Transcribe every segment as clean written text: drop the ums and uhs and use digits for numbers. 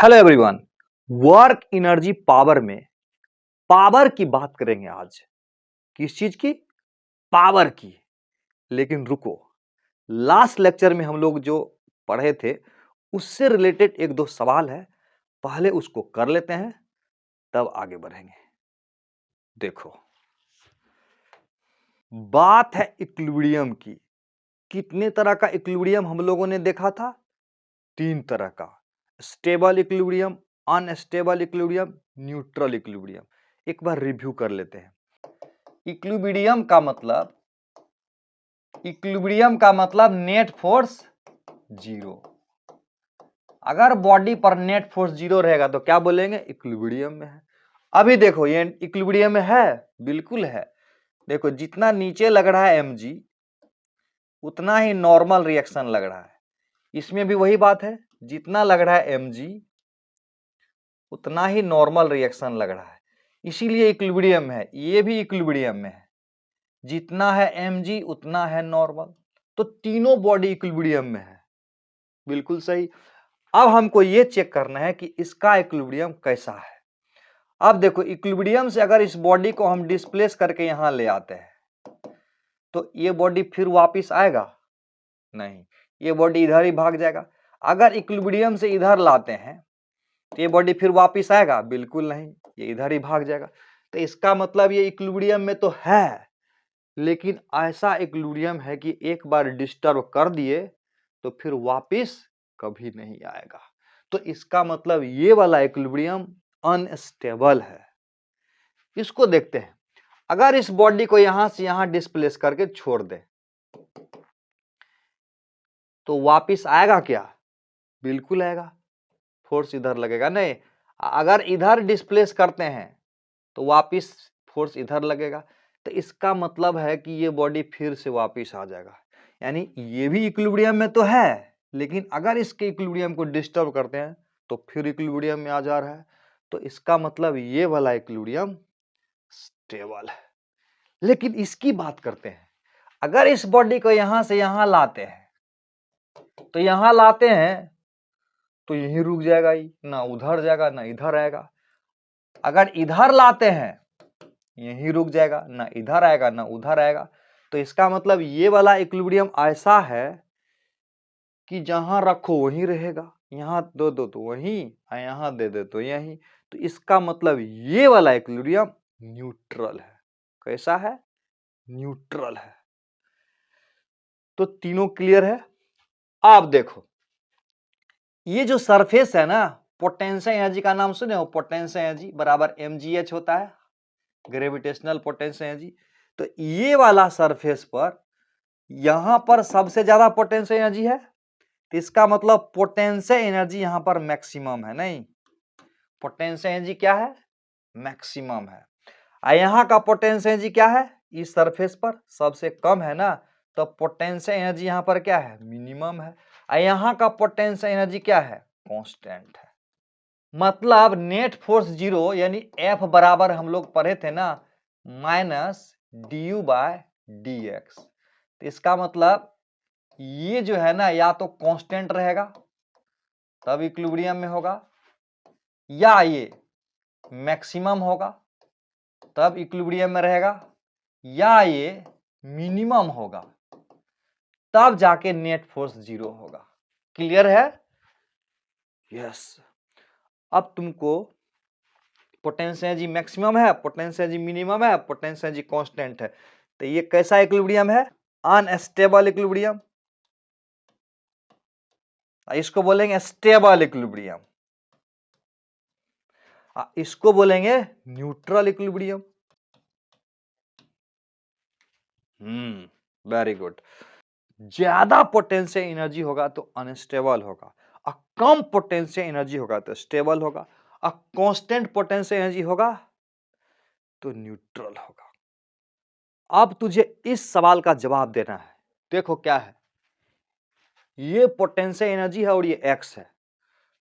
Hello everyone. Work energy power में power की बात करेंगे आज। किस चीज की? पावर की। लेकिन रुको, लास्ट लेक्चर में हम लोग जो पढ़े थे उससे रिलेटेड एक दो सवाल है, पहले उसको कर लेते हैं तब आगे बढ़ेंगे। देखो, बात है इक्विलिब्रियम की। कितने तरह का इक्विलिब्रियम हम लोगों ने देखा था? 3 तरह का। Stable equilibrium, unstable equilibrium, neutral equilibrium. एक बार रिव्यू कर लेते हैं। इक्विलिब्रियम का मतलब नेट फोर्स जीरो। अगर बॉडी पर नेट फोर्स जीरो रहेगा तो क्या बोलेंगे? इक्विलिब्रियम में है। अभी देखो, ये इक्विलिब्रियम में है, बिल्कुल है। देखो, जितना नीचे लग रहा है mg उतना ही नॉर्मल रिएक्शन लग रहा है। इसमें भी वही बात है, जितना लग रहा है mg उतना ही नॉर्मल रिएक्शन लग रहा है, इसीलिए इक्विलिब्रियम है। ये भी इक्विलिब्रियम में है, जितना है mg उतना है नॉर्मल। तो तीनों बॉडी इक्विलिब्रियम में है, बिल्कुल सही। अब हमको ये चेक करना है कि इसका इक्विलिब्रियम कैसा है। अब देखो, इक्विलिब्रियम से अगर इस बॉडी को हम डिस्प्लेस करके यहां ले आते हैं तो ये बॉडी फिर वापस आएगा? नहीं, ये बॉडी इधर ही भाग जाएगा। अगर इक्विलिब्रियम से इधर लाते हैं तो ये बॉडी फिर वापस आएगा? बिल्कुल नहीं, ये इधर ही भाग जाएगा। तो इसका मतलब ये इक्विलिब्रियम में तो है, लेकिन ऐसा इक्विलिब्रियम है कि एक बार डिस्टर्ब कर दिए तो फिर वापस कभी नहीं आएगा। तो इसका मतलब ये वाला इक्विलिब्रियम अनस्टेबल है। इसको देखते हैं। अगर इस बॉडी को यहां से यहां डिस्प्लेस करके छोड़ दे तो वापस आएगा क्या? बिल्कुल आएगा। फोर्स इधर लगेगा? नहीं। अगर इधर डिस्प्लेस करते हैं तो वापस फोर्स इधर लगेगा। तो इसका मतलब है कि ये बॉडी फिर से वापस आ जाएगा। यानी ये भी इक्विलिब्रियम में तो है, लेकिन अगर इसके इक्विलिब्रियम को डिस्टर्ब करते हैं तो फिर इक्विलिब्रियम में आ जा रहा है। तो इसका मतलब ये वाला इक्विलिब्रियम स्टेबल है। लेकिन इसकी बात करते हैं। अगर इस बॉडी को यहां से यहां लाते हैं तो यहां लाते हैं तो यहीं रुक जाएगा, ही ना उधर जाएगा ना इधर आएगा। अगर इधर लाते हैं यहीं रुक जाएगा, ना इधर आएगा ना उधर आएगा। तो इसका मतलब ये वाला इक्विलिब्रियम ऐसा है कि जहां रखो वहीं रहेगा, यहां दो दो तो वहीं, यहां दे दे तो यहीं। तो इसका मतलब ये वाला इक्विलिब्रियम न्यूट्रल है। कैसा है? न्यूट्रल है। तो तीनों क्लियर है। आप देखो, ये जो सरफेस है ना, पोटेंशियल एनर्जी का नाम सुने हो? पोटेंशियल एनर्जी बराबर mgh होता है, ग्रेविटेशनल पोटेंशियल एनर्जी। तो ये वाला सरफेस पर यहां पर सबसे ज्यादा पोटेंशियल एनर्जी है, तो इसका मतलब पोटेंशियल एनर्जी यहां पर मैक्सिमम है। नहीं, पोटेंशियल एनर्जी क्या है? मैक्सिमम है। यहां का पोटेंशियल एनर्जी क्या है? इस सरफेस पर सबसे कम है ना, तो पोटेंशियल एनर्जी यहां पर क्या है? मिनिमम है। यहां का पोटेंशियल एनर्जी क्या है? कांस्टेंट है। मतलब नेट फोर्स जीरो, यानी F बराबर हम लोग पढ़े थे ना, माइनस du/dx। तो इसका मतलब ये जो है ना, या तो कांस्टेंट रहेगा तब इक्विलिब्रियम में होगा, या ये मैक्सिमम होगा तब इक्विलिब्रियम में रहेगा, या ये मिनिमम होगा तब जाके नेट फोर्स जीरो होगा। क्लियर है? यस। अब तुमको पोटेंशियल एनर्जी मैक्सिमम है, पोटेंशियल एनर्जी मिनिमम है, पोटेंशियल एनर्जी कांस्टेंट है। तो ये कैसा इक्विलिब्रियम है? Unstable equilibrium. इसको बोलेंगे स्टेबल इक्विलिब्रियम, इसको बोलेंगे न्यूट्रल इक्विलिब्रियम। Very good. ज्यादा पोटेंशियल एनर्जी होगा तो अनस्टेबल होगा, और कम पोटेंशियल एनर्जी होगा तो स्टेबल होगा, और कांस्टेंट पोटेंशियल एनर्जी होगा तो न्यूट्रल होगा। अब तुझे इस सवाल का जवाब देना है। देखो क्या है, ये पोटेंशियल एनर्जी है और ये एक्स है।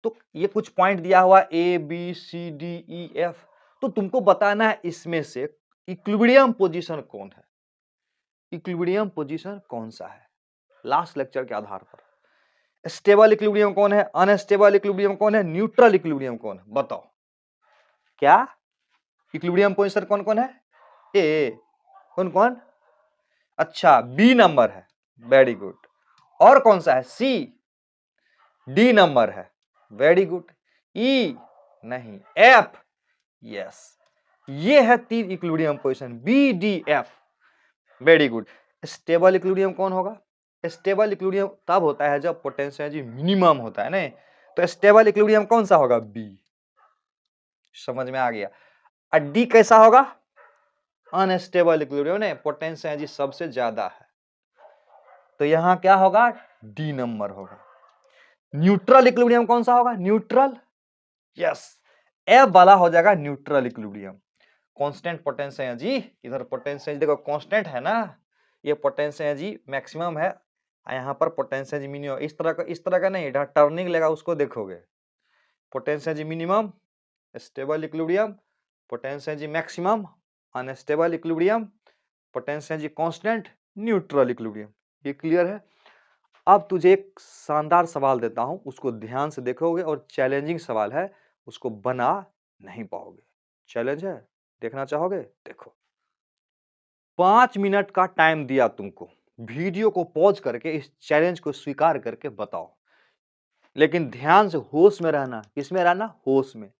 तो ये कुछ पॉइंट दिया हुआ A B C D E F, तो तुमको बताना है इसमें से इक्विलिब्रियम पोजीशन कौन है, इक्विलिब्रियम पोजीशन कौन सा है, लास्ट लेक्चर के आधार पर। स्टेबल इक्विलिब्रियम कौन है, अनस्टेबल इक्विलिब्रियम कौन है, न्यूट्रल इक्विलिब्रियम कौन है, बताओ। क्या इक्विलिब्रियम पोजीशन कौन कौन है, ए कौन कौन, अच्छा बी नंबर है, वेरी गुड। और कौन सा है, सी, डी नंबर है, वेरी गुड। ई नहीं, एफ, यस, ये है 3 equilibrium position, B D F, very good. Stable equilibrium कौन होगा, स्टेबल इक्विलिब्रियम तब होता है जब पोटेंशियल एनर्जी मिनिमम होता है ना, तो स्टेबल इक्विलिब्रियम कौन सा होगा, बी, समझ में आ गया। और डी कैसा होगा, अनस्टेबल इक्विलिब्रियम ने पोटेंशियल एनर्जी सबसे ज्यादा है, तो यहां क्या होगा, डी नंबर होगा। न्यूट्रल इक्विलिब्रियम कौन सा होगा, न्यूट्रल, यस, एफ वाला हो जाएगा neutral equilibrium. Constant potential energy, इधर पोटेंशियल देखो कांस्टेंट है ना, ये पोटेंशियल एनर्जी मैक्सिमम है, यहाँ पर पोटेंशियल एनर्जी मिनिमम, इस तरह का नहीं, इधर टर्निंग लेगा उसको देखोगे, potential energy minimum, stable equilibrium, potential energy maximum, unstable equilibrium, potential energy constant, neutral equilibrium. ये क्लियर है। अब तुझे एक शानदार सवाल देता हूं, उसको ध्यान से देखोगे, और चैलेंजिंग सवाल है, उसको बना नहीं पाओगे, चैलेंज है, देखना चाहोगे, देखो 5 मिनट का टाइम दिया तुमको, वीडियो को पॉज करके इस चैलेंज को स्वीकार करके बताओ, लेकिन ध्यान से होश में रहना, किसमें रहना, होश में,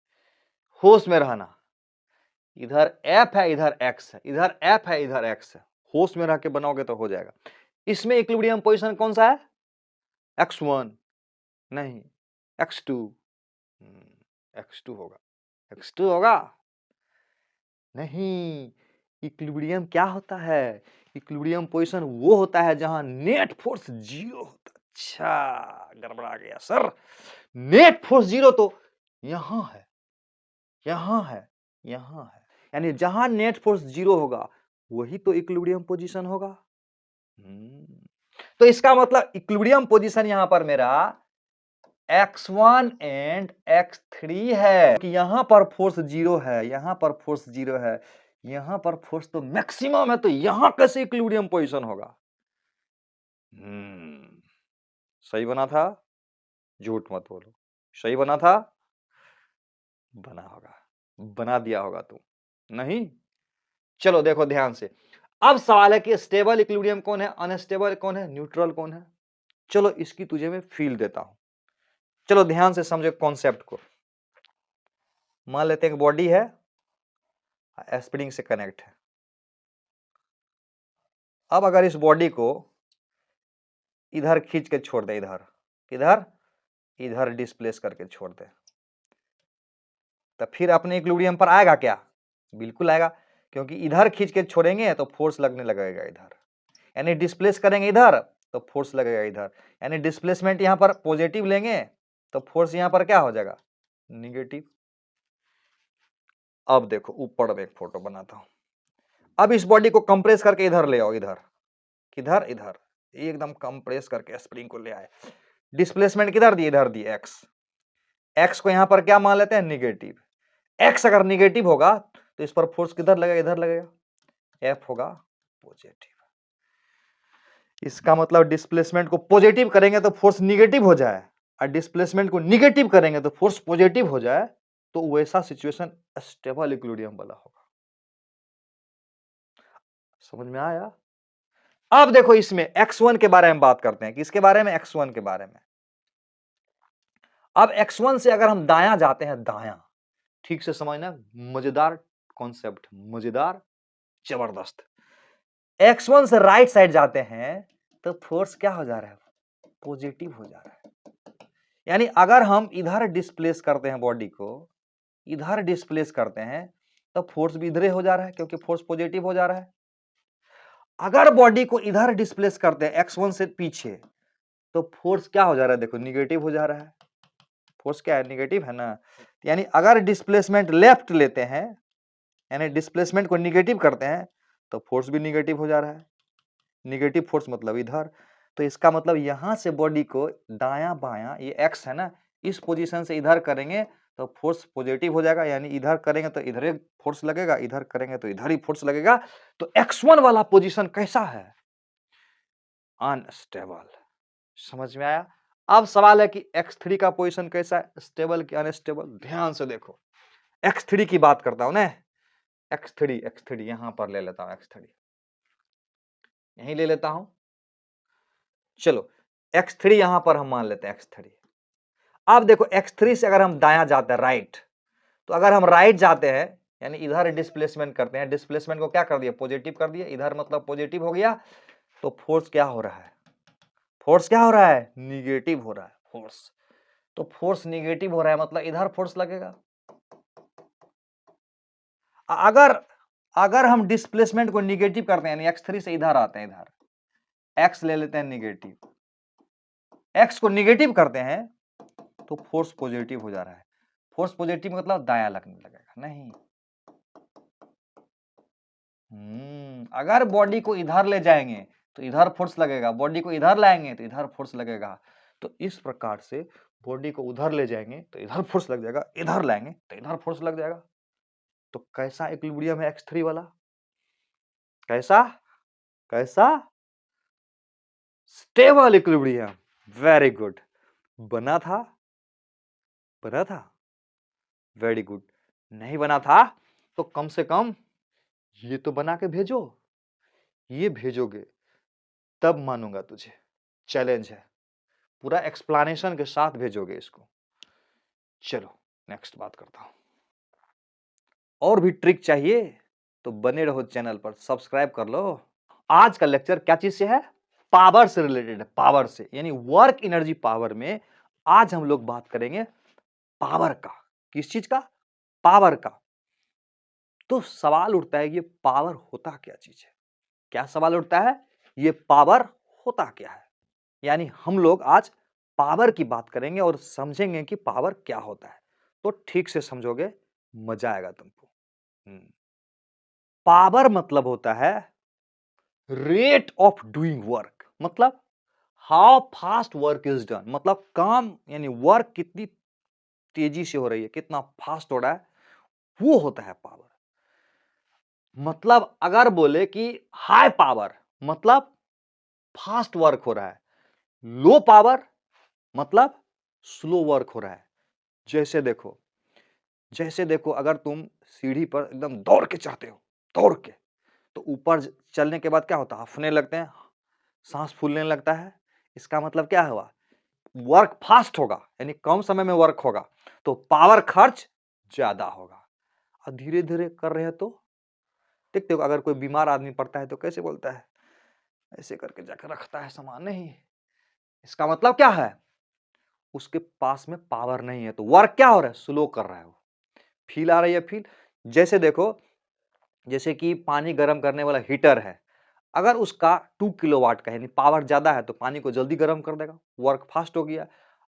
होश में रहना। इधर एफ है, इधर एक्स है, इधर एफ है, इधर एक्स है, होश में रह के बनाओगे तो हो जाएगा। इसमें इक्विलिब्रियम पोजीशन कौन सा है, x1 नहीं, x2, x2 होगा, x2 होगा नहीं। इक्विलिब्रियम क्या होता है, इक्विलिब्रियम पोजीशन वो होता है जहां नेट फोर्स जीरो होता है। अच्छा, गड़बड़ा गया सर, नेट फोर्स जीरो तो यहां है, यहां है, यहां है, यानी जहां नेट फोर्स जीरो होगा वही तो इक्विलिब्रियम पोजीशन होगा। तो इसका मतलब इक्विलिब्रियम पोजीशन यहां पर मेरा x1 एंड x3 है, कि यहां पर फोर्स जीरो है, यहां पर फोर्स जीरो है, यहां पर फोर्स तो मैक्सिमम है, तो यहां कैसे इक्विलिब्रियम पोजीशन होगा। सही बना था, झूठ मत बोलो, सही बना था, बना होगा, बना दिया होगा तुम, नहीं। चलो देखो ध्यान से, अब सवाल है कि स्टेबल इक्विलिब्रियम कौन है, अनस्टेबल कौन है, न्यूट्रल कौन है। चलो इसकी तुझे मैं फील देता हूं, चलो ध्यान से समझो कॉन्सेप्ट को। मान लेते हैं बॉडी है, स्प्रिंग से कनेक्ट है। अब अगर इस बॉडी को इधर खींच के छोड़ दे, इधर किधर, इधर डिस्प्लेस करके छोड़ दे, तो फिर अपने इक्विलिब्रियम पर आएगा क्या, बिल्कुल आएगा, क्योंकि इधर खींच के छोड़ेंगे तो फोर्स लगने लगेगा इधर, यानी डिस्प्लेस करेंगे इधर तो फोर्स लगेगा इधर, यानी डिस्प्लेसमेंट यहां पर पॉजिटिव लेंगे तो फोर्स यहां पर क्या हो जाएगा, निगेटिव। अब देखो ऊपर में एक फोटो बनाता हूं, अब इस बॉडी को कंप्रेस करके इधर ले आओ, इधर किधर, इधर एकदम कंप्रेस करके स्प्रिंग को ले आए, डिस्प्लेसमेंट किधर दी, इधर दी, एक्स, एक्स को यहां पर क्या मान लेते हैं, निगेटिव। एक्स अगर निगेटिव होगा तो इस पर फोर्स किधर लगेगा, इधर लगेगा, एफ होगा पॉजिटिव। इसका मतलब डिस्प्लेसमेंट को पॉजिटिव करेंगे तो फोर्स निगेटिव हो जाए, और डिस्प्लेसमेंट को निगेटिव करेंगे तो फोर्स पॉजिटिव हो जाए, तो वैसा सिचुएशन स्टेबल इक्विलिब्रियम वाला होगा। समझ में आया। अब देखो इसमें x1 के बारे में बात करते हैं, किसके बारे में, x1 के बारे में। अब x1 से अगर हम दायां जाते हैं, दायां, ठीक से समझना, मजेदार कॉन्सेप्ट, मजेदार, जबरदस्त। x1 से राइट साइड जाते हैं तो फोर्स क्या हो जा रहा है, पॉजिटिव हो जा रहा है, यानी अगर हम इधर डिस्प्लेस करते हैं बॉडी को, इधर डिस्प्लेस करते हैं तो फोर्स भी इधर हो जा रहा है, क्योंकि फोर्स पॉजिटिव हो जा रहा है। अगर बॉडी को इधर डिस्प्लेस करते हैं x1 से पीछे, तो फोर्स क्या हो जा रहा है, देखो निगेटिव हो जा रहा है, फोर्स क्या है, निगेटिव है ना। यानी अगर डिस्प्लेसमेंट लेफ्ट लेते हैं, यानी डिस्प्लेसमेंट को निगेटिव करते हैं, तो फोर्स भी निगेटिव हो जा रहा है, निगेटिव फोर्स मतलब इधर। तो इसका मतलब यहां से बॉडी को दायां बायां, ये एक्स है ना, इस पोजीशन से इधर करेंगे तो फोर्स पॉजिटिव हो जाएगा, यानी इधर करेंगे तो इधर ही फोर्स लगेगा, इधर करेंगे तो इधर ही फोर्स लगेगा। तो x1 वाला पोजीशन कैसा है, अनस्टेबल। समझ में आया। अब सवाल है कि x3 का पोजीशन कैसा है, स्टेबल कि अनस्टेबल। ध्यान से देखो, x3 की बात करता हूं ना, x3 यहां पर ले लेता हूं, x3 यहीं ले लेता हूं। चलो x3 यहां पर हम मान लेते हैं x3। अब देखो x3 से अगर हम दायां जाते हैं राइट, तो अगर हम राइट जाते हैं यानी इधर डिस्प्लेसमेंट करते हैं, डिस्प्लेसमेंट को क्या कर दिया, पॉजिटिव कर दिया, इधर मतलब पॉजिटिव हो गया, तो फोर्स क्या हो रहा है, फोर्स क्या हो रहा है, निगेटिव हो रहा है फोर्स। तो फोर्स निगेटिव हो रहा है मतलब इधर फोर्स लगेगा। अगर हम डिस्प्लेसमेंट को निगेटिव करते हैं यानी x3 से इधर आते हैं, इधर x ले लेते हैं निगेटिव, x को निगेटिव करते हैं तो फोर्स पॉजिटिव हो जा रहा है। फोर्स पॉजिटिव मतलब दायां लगने लगेगा नहीं। अगर बॉडी को इधर ले जाएंगे तो इधर फोर्स लगेगा, बॉडी को इधर लाएंगे तो इधर फोर्स लगेगा। तो इस प्रकार से बॉडी को उधर ले जाएंगे तो इधर फोर्स लग जाएगा, इधर लाएंगे तो इधर फोर्स लग जाएगा। तो कैसा इक्विलिब्रियम है x3 वाला, कैसा कैसा स्टेबल इक्विलिब्रियम। वेरी गुड, बना था, बना था, वेरी गुड। नहीं बना था तो कम से कम ये तो बना के भेजो, ये भेजोगे तब मानूंगा तुझे, चैलेंज है, पूरा एक्सप्लेनेशन के साथ भेजोगे इसको। चलो नेक्स्ट बात करता हूं। और भी ट्रिक चाहिए तो बने रहो चैनल पर, सब्सक्राइब कर लो। आज का लेक्चर क्या चीज से है, पावर से रिलेटेड है, पावर से यानी वर्क एनर्जी पावर में आज हम लोग बात करेंगे पावर का। किस चीज का, पावर का। तो सवाल उठता है ये पावर होता क्या चीज है, क्या सवाल उठता है, ये पावर होता क्या है। यानी हम लोग आज पावर की बात करेंगे और समझेंगे कि पावर क्या होता है। तो ठीक से समझोगे, मजा आएगा तुमको। पावर मतलब होता है रेट ऑफ डूइंग वर्क, मतलब how fast work is done, मतलब काम यानी वर्क कितनी तेजी से हो रही है, कितना फास्ट हो रहा है, वो होता है पावर। मतलब अगर बोले कि हाई पावर मतलब फास्ट वर्क हो रहा है, लो पावर मतलब स्लो वर्क हो रहा है। जैसे देखो अगर तुम सीढ़ी पर एकदम दौड़ के चढ़ते हो, दौड़ के, तो ऊपर चलने के बाद क्या होता है, हफने लगते हैं, सांस फूलने लगता है। इसका मतलब क्या हुआ, वर्क फास्ट होगा यानी कम समय में वर्क होगा तो पावर खर्च ज्यादा होगा। और धीरे धीरे कर रहे हैं तो देखते हो, अगर कोई बीमार आदमी पड़ता है तो कैसे बोलता है, ऐसे करके जाकर रखता है सामान, नहीं, इसका मतलब क्या है, उसके पास में पावर नहीं है तो वर्क क्या हो रहा है, स्लो कर रहा है वो। फील आ रही है, फील। जैसे देखो, जैसे कि पानी गर्म करने वाला हीटर है, अगर उसका 2 किलोवाट का यानी पावर ज्यादा है तो पानी को जल्दी गर्म कर देगा, वर्क फास्ट हो गया।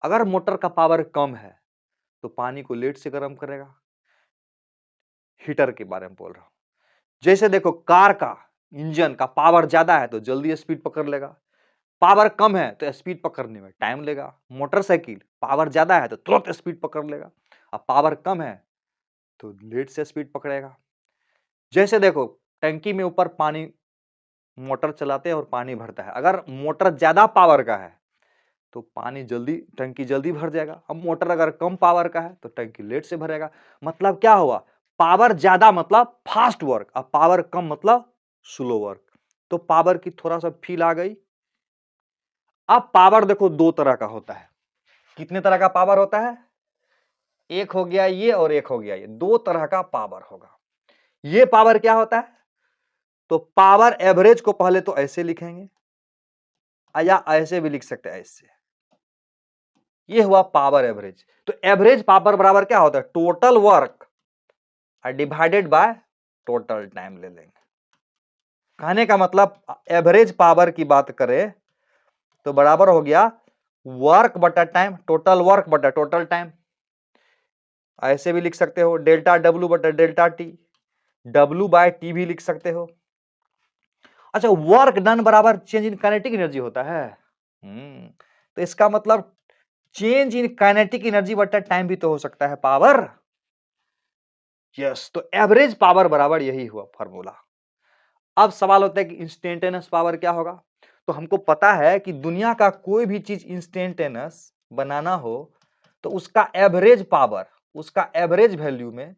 अगर मोटर का पावर कम है तो पानी को लेट से गर्म करेगा। हीटर के बारे में बोल रहा हूं। जैसे देखो कार का इंजन का पावर ज्यादा है तो जल्दी स्पीड पकड़ लेगा, पावर कम है तो स्पीड पकड़ने में टाइम लेगा। मोटरसाइकिल पावर ज्यादा है तो तुरंत स्पीड पकड़ लेगा, अब पावर कम है तो लेट से स्पीड पकड़ेगा। जैसे देखो टंकी में ऊपर पानी, मोटर चलाते हैं और पानी भरता है, अगर मोटर ज्यादा पावर का है तो पानी जल्दी, टंकी जल्दी भर जाएगा। अब मोटर अगर कम पावर का है तो टंकी लेट से भरेगा। मतलब क्या हुआ, पावर ज्यादा मतलब फास्ट वर्क, अब पावर कम मतलब स्लो वर्क। तो पावर की थोड़ा सा फील आ गई। अब पावर देखो दो तरह का होता है, कितने तरह का पावर होता है, एक हो गया ये और एक हो गया ये, दो तरह का पावर होगा। ये पावर क्या होता है, तो पावर एवरेज को पहले तो ऐसे लिखेंगे या ऐसे भी लिख सकते हैं, ऐसे, ये हुआ पावर एवरेज। तो एवरेज पावर बराबर क्या होता है, total work divided by total time ले लेंगे। कहने का मतलब एवरेज पावर की बात करें तो बराबर हो गया वर्क बटा टाइम, टोटल वर्क बटा टोटल टाइम। ऐसे भी लिख सकते हो डेल्टा डब्ल्यू बटा delta T, W by T भी लिख सकते हो। अच्छा, वर्क डन बराबर चेंज इन काइनेटिक एनर्जी होता है। तो इसका मतलब चेंज इन काइनेटिक एनर्जी बटा टाइम भी तो हो सकता है पावर। यस, तो एवरेज पावर बराबर यही हुआ फॉर्मूला। अब सवाल होता है कि इंस्टेंटेनियस पावर क्या होगा, तो हमको पता है कि दुनिया का कोई भी चीज इंस्टेंटेनियस बनाना हो तो उसका एवरेज वैल्यू में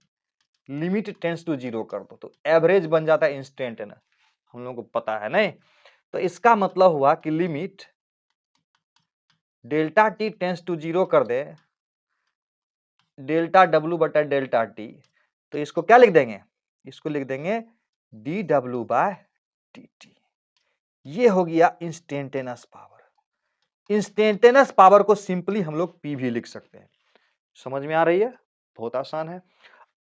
लिमिट टेंस टू 0 कर दो, तो एवरेज बन जाता है इंस्टेंटेनियस, हम लोगों को पता है नहीं। तो इसका मतलब हुआ कि limit delta T tends to 0 कर दे डेल्टा डब्ल्यू बटा डेल्टा टी, तो इसको क्या लिख देंगे, इसको लिख देंगे D W by T T. ये हो गया इंस्टेंटेनियस पावर। इंस्टेंटेनियस पावर को सिंपली हम लोग पी भी लिख सकते हैं। समझ में आ रही है, बहुत आसान है।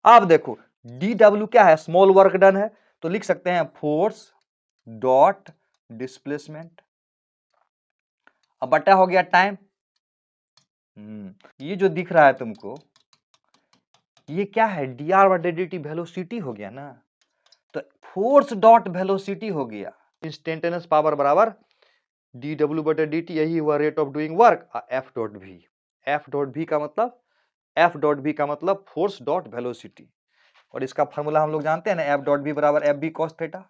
अब देखो डी डब्ल्यू क्या है, स्मॉल वर्क डन है, तो लिख सकते हैं फोर्स डॉट डिस्प्लेसमेंट, अब बटा हो गया टाइम। ये जो दिख रहा है तुमको, ये क्या है, डी आर बटे डी टी वेलोसिटी हो गया ना, तो फोर्स डॉट वेलोसिटी हो गया। इंस्टेंटेनियस पावर बराबर डी डब्ल्यू बटे डी टी, यही हुआ rate of doing work. F dot भी, एफ डॉट भी का मतलब फोर्स डॉट वेलोसिटी, और इसका फॉर्मूला हम लोग जानते हैं ना, एफ डॉट भी बराबर एफ बी कॉस थीटा।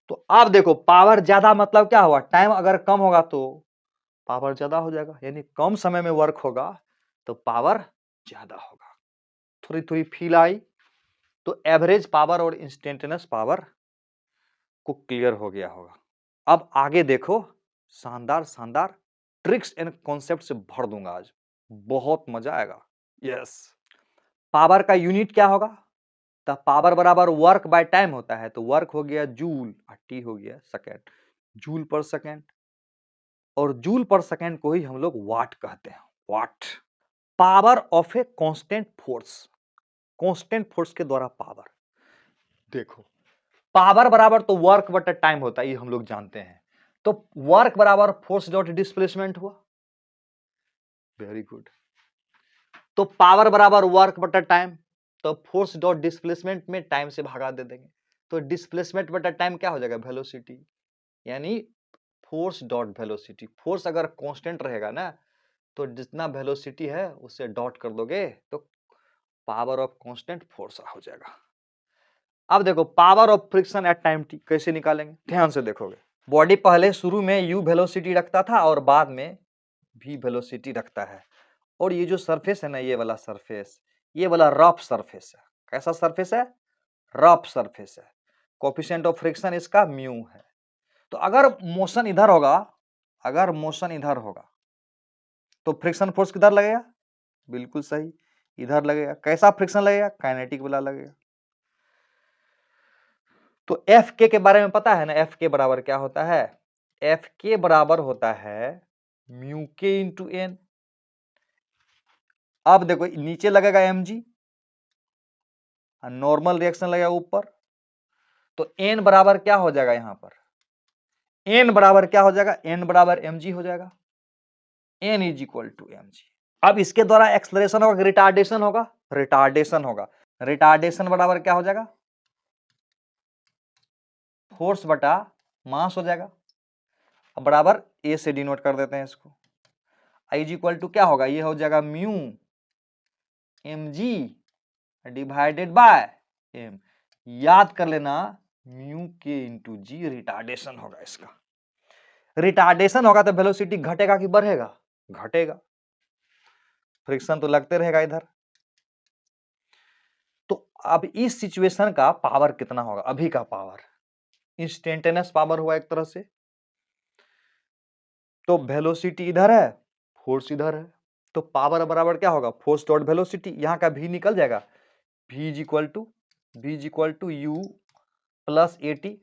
तो अब देखो पावर ज्यादा मतलब क्या हुआ, टाइम अगर कम होगा तो पावर ज्यादा हो जाएगा, यानी कम समय में वर्क होगा तो पावर ज्यादा होगा। थोड़ी थोड़ी फील आई, तो एवरेज पावर और इंस्टेंटेनियस पावर को क्लियर हो गया होगा। अब आगे देखो, शानदार शानदार ट्रिक्स एंड कॉन्सेप्ट से भर दूंगा आज, बहुत मजा आएगा। यस, पावर का यूनिट क्या होगा, तो पावर बराबर वर्क बाय टाइम होता है, तो वर्क हो गया जूल और टी हो गया सेकेंड, जूल पर सेकेंड, और जूल पर सेकेंड को ही हम लोग वाट कहते हैं, watt. Power of a constant force के द्वारा पावर, देखो पावर बराबर तो वर्क बटा टाइम होता है, ये हम लोग जानते हैं, तो वर्क बराबर फोर्स डॉट डिस्प्लेसमेंट हुआ, वेरी गुड। तो पावर बराबर वर्क बटा टाइम, तो फोर्स डॉट डिस्प्लेसमेंट में टाइम से भागा दे देंगे, तो डिस्प्लेसमेंट बटा टाइम क्या हो जाएगा, वेलोसिटी, यानी फोर्स डॉट वेलोसिटी। फोर्स अगर कांस्टेंट रहेगा ना, तो जितना वेलोसिटी है उससे डॉट कर दोगे तो पावर ऑफ कांस्टेंट फोर्स हो जाएगा। अब देखो power of friction at time T कैसे निकालेंगे, ध्यान से देखोगे। बॉडी पहले शुरू में यू वेलोसिटी रखता था और बाद में भी वेलोसिटी रखता है, और ये जो सरफेस है ना, ये वाला सरफेस, ये वाला रफ सरफेस है। कैसा सरफेस है, रफ सरफेस है। कोफिशिएंट ऑफ फ्रिक्शन इसका म्यू है। तो अगर मोशन इधर होगा, तो फ्रिक्शन फोर्स किधर लगेगा, बिल्कुल सही, इधर लगेगा। कैसा फ्रिक्शन लगेगा, काइनेटिक वाला लगेगा। तो एफ के बारे में पता है ना, एफ के बराबर क्या होता है, एफ के बराबर होता है म्यू के इंटू एन। अब देखो नीचे लगेगा एम जी, नॉर्मल रिएक्शन लगेगा ऊपर, तो एन बराबर क्या हो जाएगा, यहां पर एन बराबर क्या हो जाएगा, एन बराबर एम जी हो जाएगा, N is equal to M G. अब इसके द्वारा एक्सलरेशन होगा, रिटार्डेशन बराबर क्या हो जाएगा, फोर्स बटा मास हो जाएगा, अब बराबर ए से डिनोट कर देते हैं इसको। आई इज इक्वल टू क्या होगा, ये हो जाएगा mu M G divided by M, याद कर लेना म्यू के इंटू जी रिटार्डेशन होगा इसका। रिटार्डेशन होगा तो वेलोसिटी घटेगा कि बढ़ेगा, घटेगा, फ्रिक्शन तो लगते रहेगा इधर। तो अब इस सिचुएशन का पावर कितना होगा, अभी का पावर इंस्टेंटेनियस पावर हुआ एक तरह से, तो वेलोसिटी इधर है, फोर्स इधर है, तो पावर बराबर क्या होगा, फोर्स डॉट वेलोसिटी, यहां का भी निकल जाएगा, v is equal to U plus A T.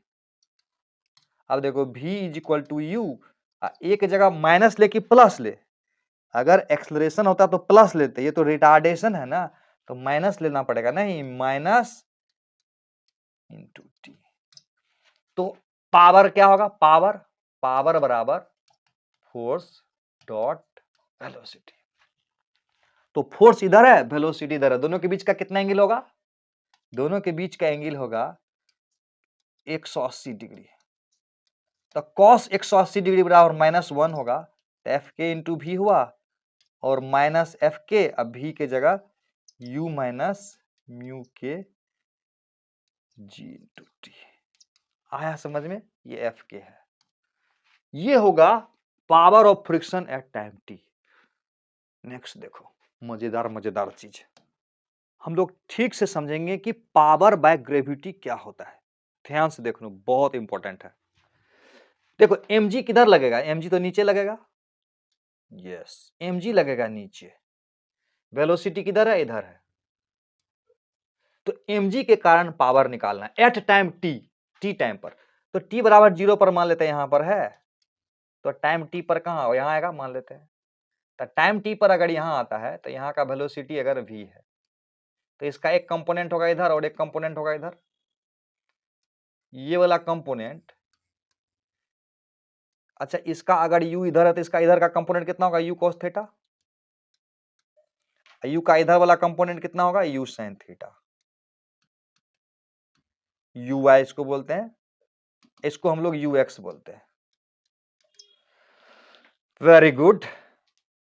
अब देखो v is equal to U, एक जगह माइनस लेके प्लस ले, अगर एक्सलरेशन होता तो प्लस लेते, ये तो रिटार्डेशन है ना, तो माइनस लेना पड़ेगा, नहीं माइनस इंटू टी। तो पावर क्या होगा, पावर बराबर फोर्स डॉट वेलोसिटी। तो फोर्स इधर है, वेलोसिटी इधर है, दोनों के बीच का कितना एंगल होगा, दोनों के बीच का एंगल होगा 180 डिग्री। तो cos 180 डिग्री बराबर -1 होगा, तो एफ के इंटू भी हुआ, और माइनस एफ के, अब भी के जगह u माइनस म्यू के जी इंटू टी। आया समझ में, ये एफ के है। ये होगा power of friction at time T. Next देखो, मजेदार मजेदार चीज हम लोग ठीक से समझेंगे कि पावर बाय ग्रेविटी क्या होता है। ध्यान से देखो, बहुत इंपॉर्टेंट है। देखो mg किधर लगेगा, mg तो नीचे लगेगा, यस mg लगेगा नीचे। वेलोसिटी किधर है, इधर है। तो mg के कारण पावर निकालना है एट टाइम t टाइम पर। तो t बराबर 0 पर मान लेते हैं, यहां पर है, तो टाइम t पर कहां, यहां आएगा मान लेते हैं। तो टाइम t पर अगर यहां आता है तो यहां का वेलोसिटी अगर v है तो इसका एक कंपोनेंट होगा इधर और एक कंपोनेंट होगा इधर। ये वाला कंपोनेंट, अच्छा इसका अगर u इधर है तो इसका इधर का कंपोनेंट कितना होगा, u cos थीटा। u का इधर वाला कंपोनेंट कितना होगा, u sin थीटा। uy इसको बोलते हैं, इसको हम लोग ux बोलते हैं। Very good.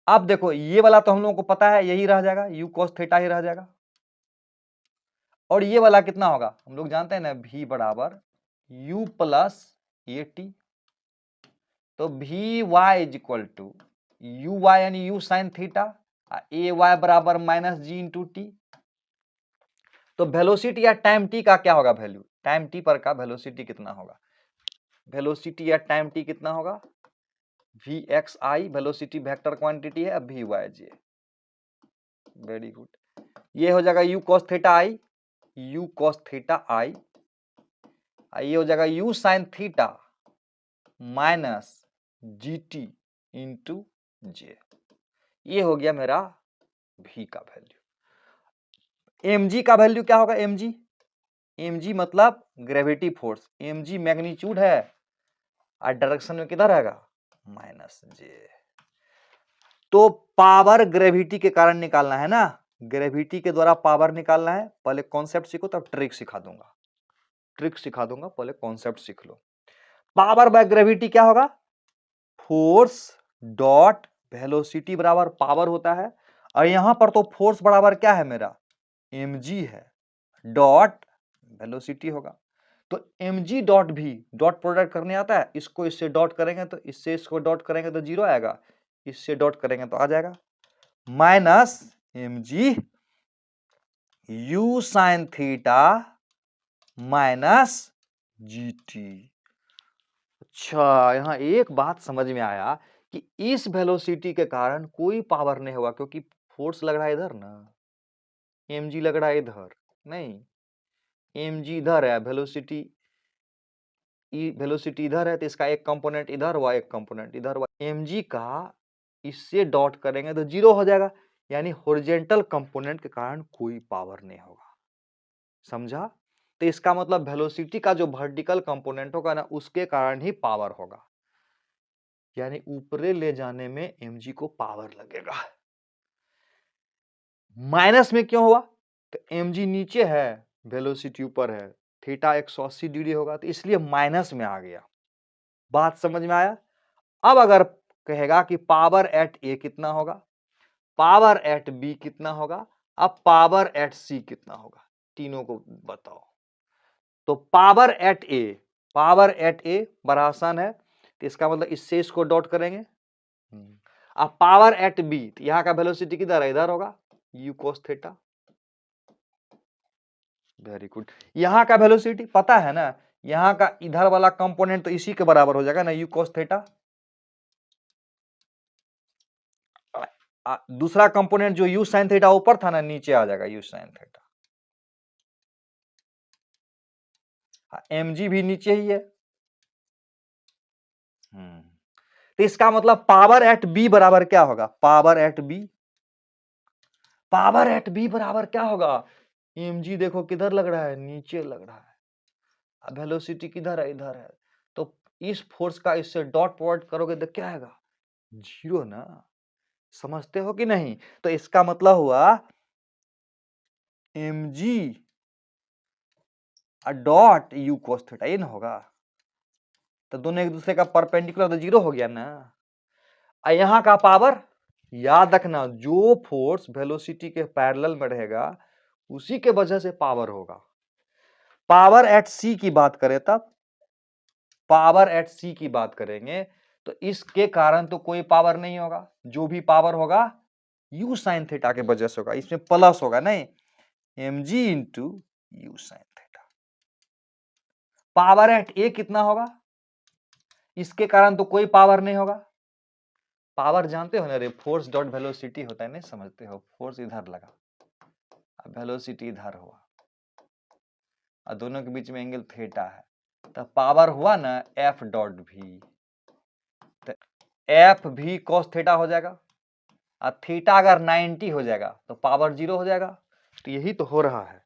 अब देखो ये वाला तो हम लोगों को पता है, यही रह जाएगा, u cos थीटा ही रह जाएगा। और ये वाला कितना होगा, हम लोग जानते हैं ना, v बराबर u प्लस ये t। तो V Y is equal to U Y यानी U sine theta, A Y बराबर माइनस जी इंटू टी। तो वेलोसिटी या टाइम टी का क्या होगा वैल्यू, टाइम टी पर का वेलोसिटी कितना होगा, वेलोसिटी या टाइम टी कितना होगा, V X I, velocity vector quantity है, V Y J. Very good. ये हो जाएगा U cos theta I, U cos theta I, ये हो जाएगा U sine theta minus G T into J. ये हो गया मेरा v का वैल्यू। mg का वैल्यू क्या होगा, mg, mg मतलब ग्रेविटी फोर्स, mg मैग्नीट्यूड है और डायरेक्शन में किधर आएगा, माइनस जे। तो पावर ग्रेविटी के कारण निकालना है ना, ग्रेविटी के द्वारा पावर निकालना है। पहले कॉन्सेप्ट सीखो तब ट्रिक सिखा दूंगा, ट्रिक सिखा दूंगा, पहले कॉन्सेप्ट सीख लो। पावर बाय ग्रेविटी क्या होगा, फोर्स डॉट वेलोसिटी बराबर पावर होता है। और यहां पर तो फोर्स बराबर क्या है मेरा, mg है, डॉट वेलोसिटी होगा। तो mg डॉट भी, डॉट प्रोडक्ट करने आता है, इसको इससे डॉट करेंगे तो इससे इसको डॉट करेंगे तो 0 आएगा, इससे डॉट करेंगे तो आ जाएगा minus mg u sign theta minus gt। अच्छा, यहां एक बात समझ में आया कि इस वेलोसिटी के कारण कोई पावर नहीं होगा, क्योंकि फोर्स लग रहा है इधर ना, mg लग रहा है इधर नहीं, mg इधर है, वेलोसिटी वेलोसिटी इधर है, तो इसका एक कंपोनेंट इधर हुआ, एक कंपोनेंट इधर हुआ। mg का इससे डॉट करेंगे तो 0 हो जाएगा, यानी हॉरिजॉन्टल कंपोनेंट के कारण कोई पावर नहीं होगा। समझा? तो इसका मतलब वेलोसिटी का जो वर्टिकल कंपोनेंट होगा ना, उसके कारण ही पावर होगा, यानी ऊपरे ले जाने में mg को पावर लगेगा। माइनस में क्यों हुआ, तो mg नीचे है, वेलोसिटी ऊपर है, थीटा 180 डिग्री होगा, तो इसलिए माइनस में आ गया। बात समझ में आया? अब अगर कहेगा कि पावर एट ए कितना होगा, पावर एट बी कितना होगा, अब पावर एट सी कितना होगा, तीनों को बताओ। तो पावर एट ए बड़ा आसान है, तो इसका मतलब इससे इसको डॉट करेंगे। अब पावर एट बी, यहां का वेलोसिटी किधर है, इधर होगा, you cos theta. Very good. यहां का वेलोसिटी पता है ना, यहां का इधर वाला कंपोनेंट तो इसी के बराबर हो जाएगा ना, यू कोस थीटा। दूसरा कंपोनेंट जो यू साइन थीटा ऊपर था ना, नीचे आ जाएगा यू साइन थीटा। mg भी नीचे ही है। तो इसका मतलब पावर एट बी बराबर क्या होगा, power at B, power at B बराबर क्या होगा, mg देखो किधर लग रहा है, नीचे लग रहा है, वेलोसिटी किधर है, इधर है। तो इस फोर्स का इससे डॉट प्रोडक्ट करोगे तो क्या आएगा, 0 ना। समझते हो कि नहीं? तो इसका मतलब हुआ mg dot U cos theta, ये ना होगा, तो दोनों एक दूसरे का परपेंडिकुलर, तो 0 हो गया ना। यहां का पावर याद रखना, जो फोर्स वेलोसिटी के पैरेलल में रहेगा उसी के वजह से पावर होगा। पावर एट सी की बात करें तब पावर एट सी की बात करेंगे तो इसके कारण तो कोई पावर नहीं होगा, जो भी पावर होगा यू साइन थीटा के वजह से होगा, इसमें प्लस होगा नहीं, mg into U sine theta. Power at A कितना होगा, इसके कारण तो कोई पावर नहीं होगा। पावर जानते हो ना रे, फोर्स डॉट वेलोसिटी होता है, नहीं समझते हो, फोर्स इधर लगा, वेलोसिटी इधर हुआ और दोनों के बीच में एंगल थीटा है, तो पावर हुआ ना एफ डॉट भी, तो एफ भी कॉस थीटा हो जाएगा और थीटा अगर 90 हो जाएगा तो पावर 0 हो जाएगा। तो यही तो हो रहा है।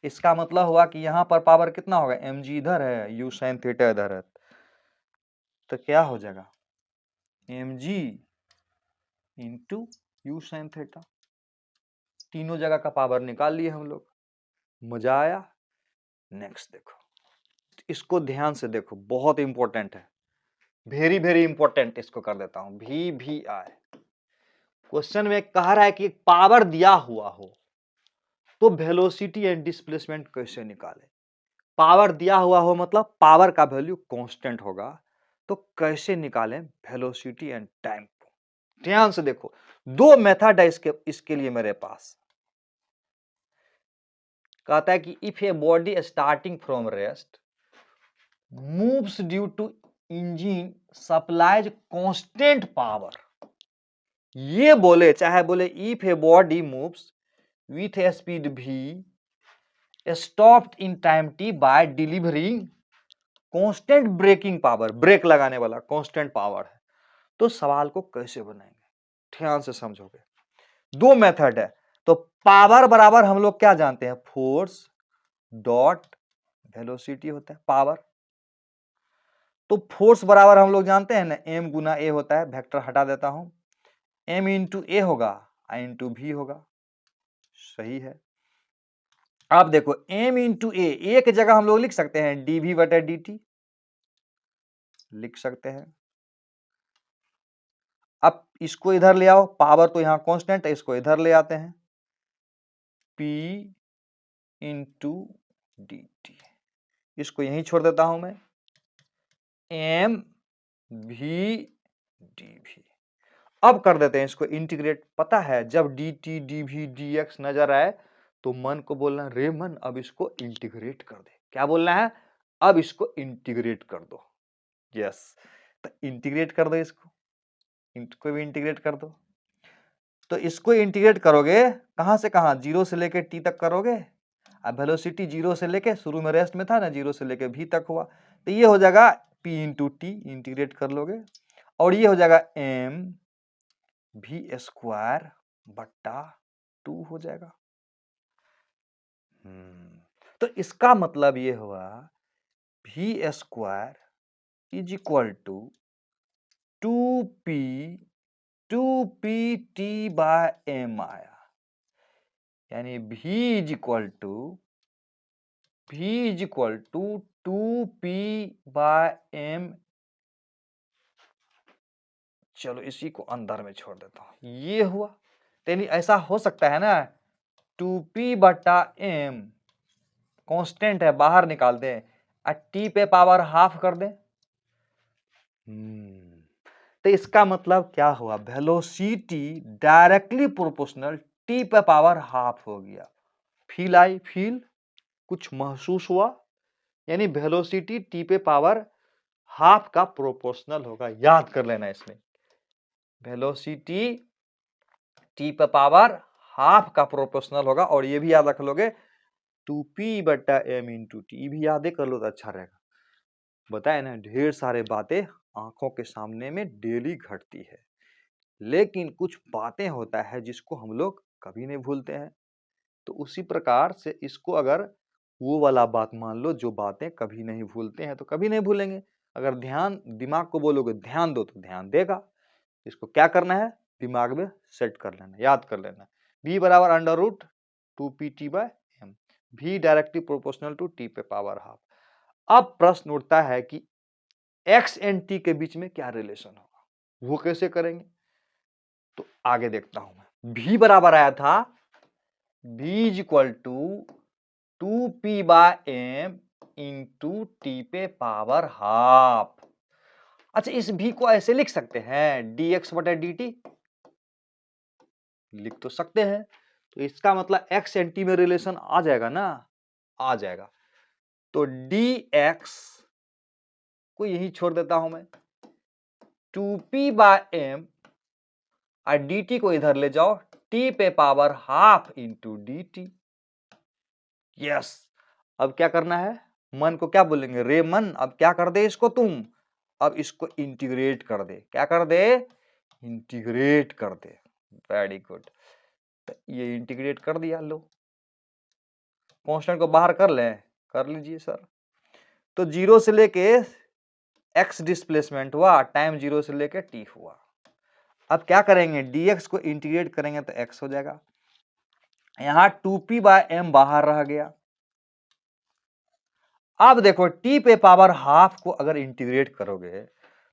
इसका मतलब हुआ कि यहां पर पावर कितना होगा, mg इधर है, यू साइन थीटा इधर है, तो क्या हो जाएगा mg into U sine theta. तीनों जगह का पावर निकाल लिए हम लोग, मजा आया। नेक्स्ट देखो, इसको ध्यान से देखो, बहुत इंपॉर्टेंट है, वेरी वेरी इंपॉर्टेंट। इसको कर देता हूं VVI। क्वेश्चन में कह रहा है कि पावर दिया हुआ हो तो वेलोसिटी एंड डिस्प्लेसमेंट कैसे निकाले। पावर दिया हुआ हो मतलब पावर का वैल्यू कांस्टेंट होगा, तो कैसे निकालें वेलोसिटी एंड टाइम को। ध्यान से देखो, दो मेथड है इसके लिए मेरे पास। कहता है कि if a body starting from rest moves due to engine supplies constant power, ये बोले चाहे बोले if a body moves with a speed v stopped in time t by delivering constant braking power, brake लगाने वाला constant power है, तो सवाल को कैसे बनाएंगे ध्यान से समझोगे। दो मेथड है, तो पावर बराबर हम लोग क्या जानते हैं, फोर्स डॉट वेलोसिटी होता है पावर। तो फोर्स बराबर हम लोग जानते हैं ना, m गुना a होता है, वेक्टर हटा देता हूं, m इंटू ए होगा I इंटू भी होगा, सही है। अब देखो m इंटू ए की जगह हम लोग लिख सकते हैं dv बटे dt, लिख सकते हैं। अब इसको इधर ले आओ, पावर तो यहां कांस्टेंट है, इसको इधर ले आते हैं, p इंटू dt, इसको यहीं छोड़ देता हूं मैं, m भी dv। अब कर देते हैं इसको इंटीग्रेट। पता है जब dt dv dx नजर आए तो मन को बोलना, रे मन अब इसको इंटीग्रेट कर दे। क्या बोलना है, अब इसको इंटीग्रेट कर दो। यस, तो इंटीग्रेट कर दो, इसको भी इंटीग्रेट कर दो। तो इसको इंटीग्रेट करोगे कहां से कहां, 0 से लेके t तक करोगे। अब वेलोसिटी 0 से लेके, शुरू में रेस्ट में था ना, 0 से लेके v तक हुआ, तो ये हो जाएगा p इंटू टी, इंटीग्रेट कर लोगे, और ये हो जाएगा m भी स्क्वायर बट्टा 2 हो जाएगा। तो इसका मतलब ये हुआ V square is equal to 2p T by m आया, यानी v is equal to 2p by m। चलो इसी को अंदर में छोड़ देता हूं, ये हुआ। यानी ऐसा हो सकता है ना, 2p बटा m कांस्टेंट है, बाहर निकाल दें और t पे पावर हाफ कर दें। तो इसका मतलब क्या हुआ, वेलोसिटी डायरेक्टली प्रोपोर्शनल t पे पावर हाफ हो गया। फील आई, फील कुछ महसूस हुआ, यानी वेलोसिटी t पे पावर हाफ का प्रोपोर्शनल होगा। याद कर लेना इसमें, वेलोसिटी t पे पावर हाफ का प्रोपोर्शनल होगा। और ये भी याद रख लोगे 2p बटा m इंटू टी, भी याद कर लो तो अच्छा रहेगा। बताए ना, ढेर सारे बातें आंखों के सामने में डेली घटती है, लेकिन कुछ बातें होता है जिसको हम लोग कभी नहीं भूलते हैं। तो उसी प्रकार से इसको अगर वो वाला बात मान लो, जो बातें कभी नहीं भूलते हैं तो कभी नहीं भूलेंगे। अगर ध्यान, दिमाग को बोलोगे ध्यान दो तो ध्यान देगा। इसको क्या करना है, दिमाग में सेट कर लेना, याद कर लेना। v बराबर under root 2pt by m, v directly proportional to t पे पावर हाफ। अब प्रश्न उठता है कि x एंड t के बीच में क्या रिलेशन होगा, वो कैसे करेंगे, तो आगे देखता हूं मैं। v बराबर आया था v is equal to 2p by m into T पे पावर हाफ। अच्छा, इस v को ऐसे लिख सकते हैं dx बटा dt, लिख तो सकते हैं। तो इसका मतलब x एंड t में रिलेशन आ जाएगा ना, आ जाएगा। तो dx को यही छोड़ देता हूं मैं, 2p/m और dt को इधर ले जाओ, t पे power half into dt। Yes, अब क्या करना है, मन को क्या बोलेंगे, रे मन, अब क्या कर दे इसको तुम, अब इसको इंटीग्रेट कर दे। क्या कर दे, इंटीग्रेट कर दे। वेरी गुड, तो ये इंटीग्रेट कर दिया। लो, कांस्टेंट को बाहर कर ले, कर लीजिए सर। तो 0 से लेके x डिस्प्लेसमेंट हुआ, टाइम 0 से लेके t हुआ। अब क्या करेंगे, dx को इंटीग्रेट करेंगे तो x हो जाएगा। यहां 2p/m बाहर रह गया। अब देखो t पे पावर हाफ को अगर इंटीग्रेट करोगे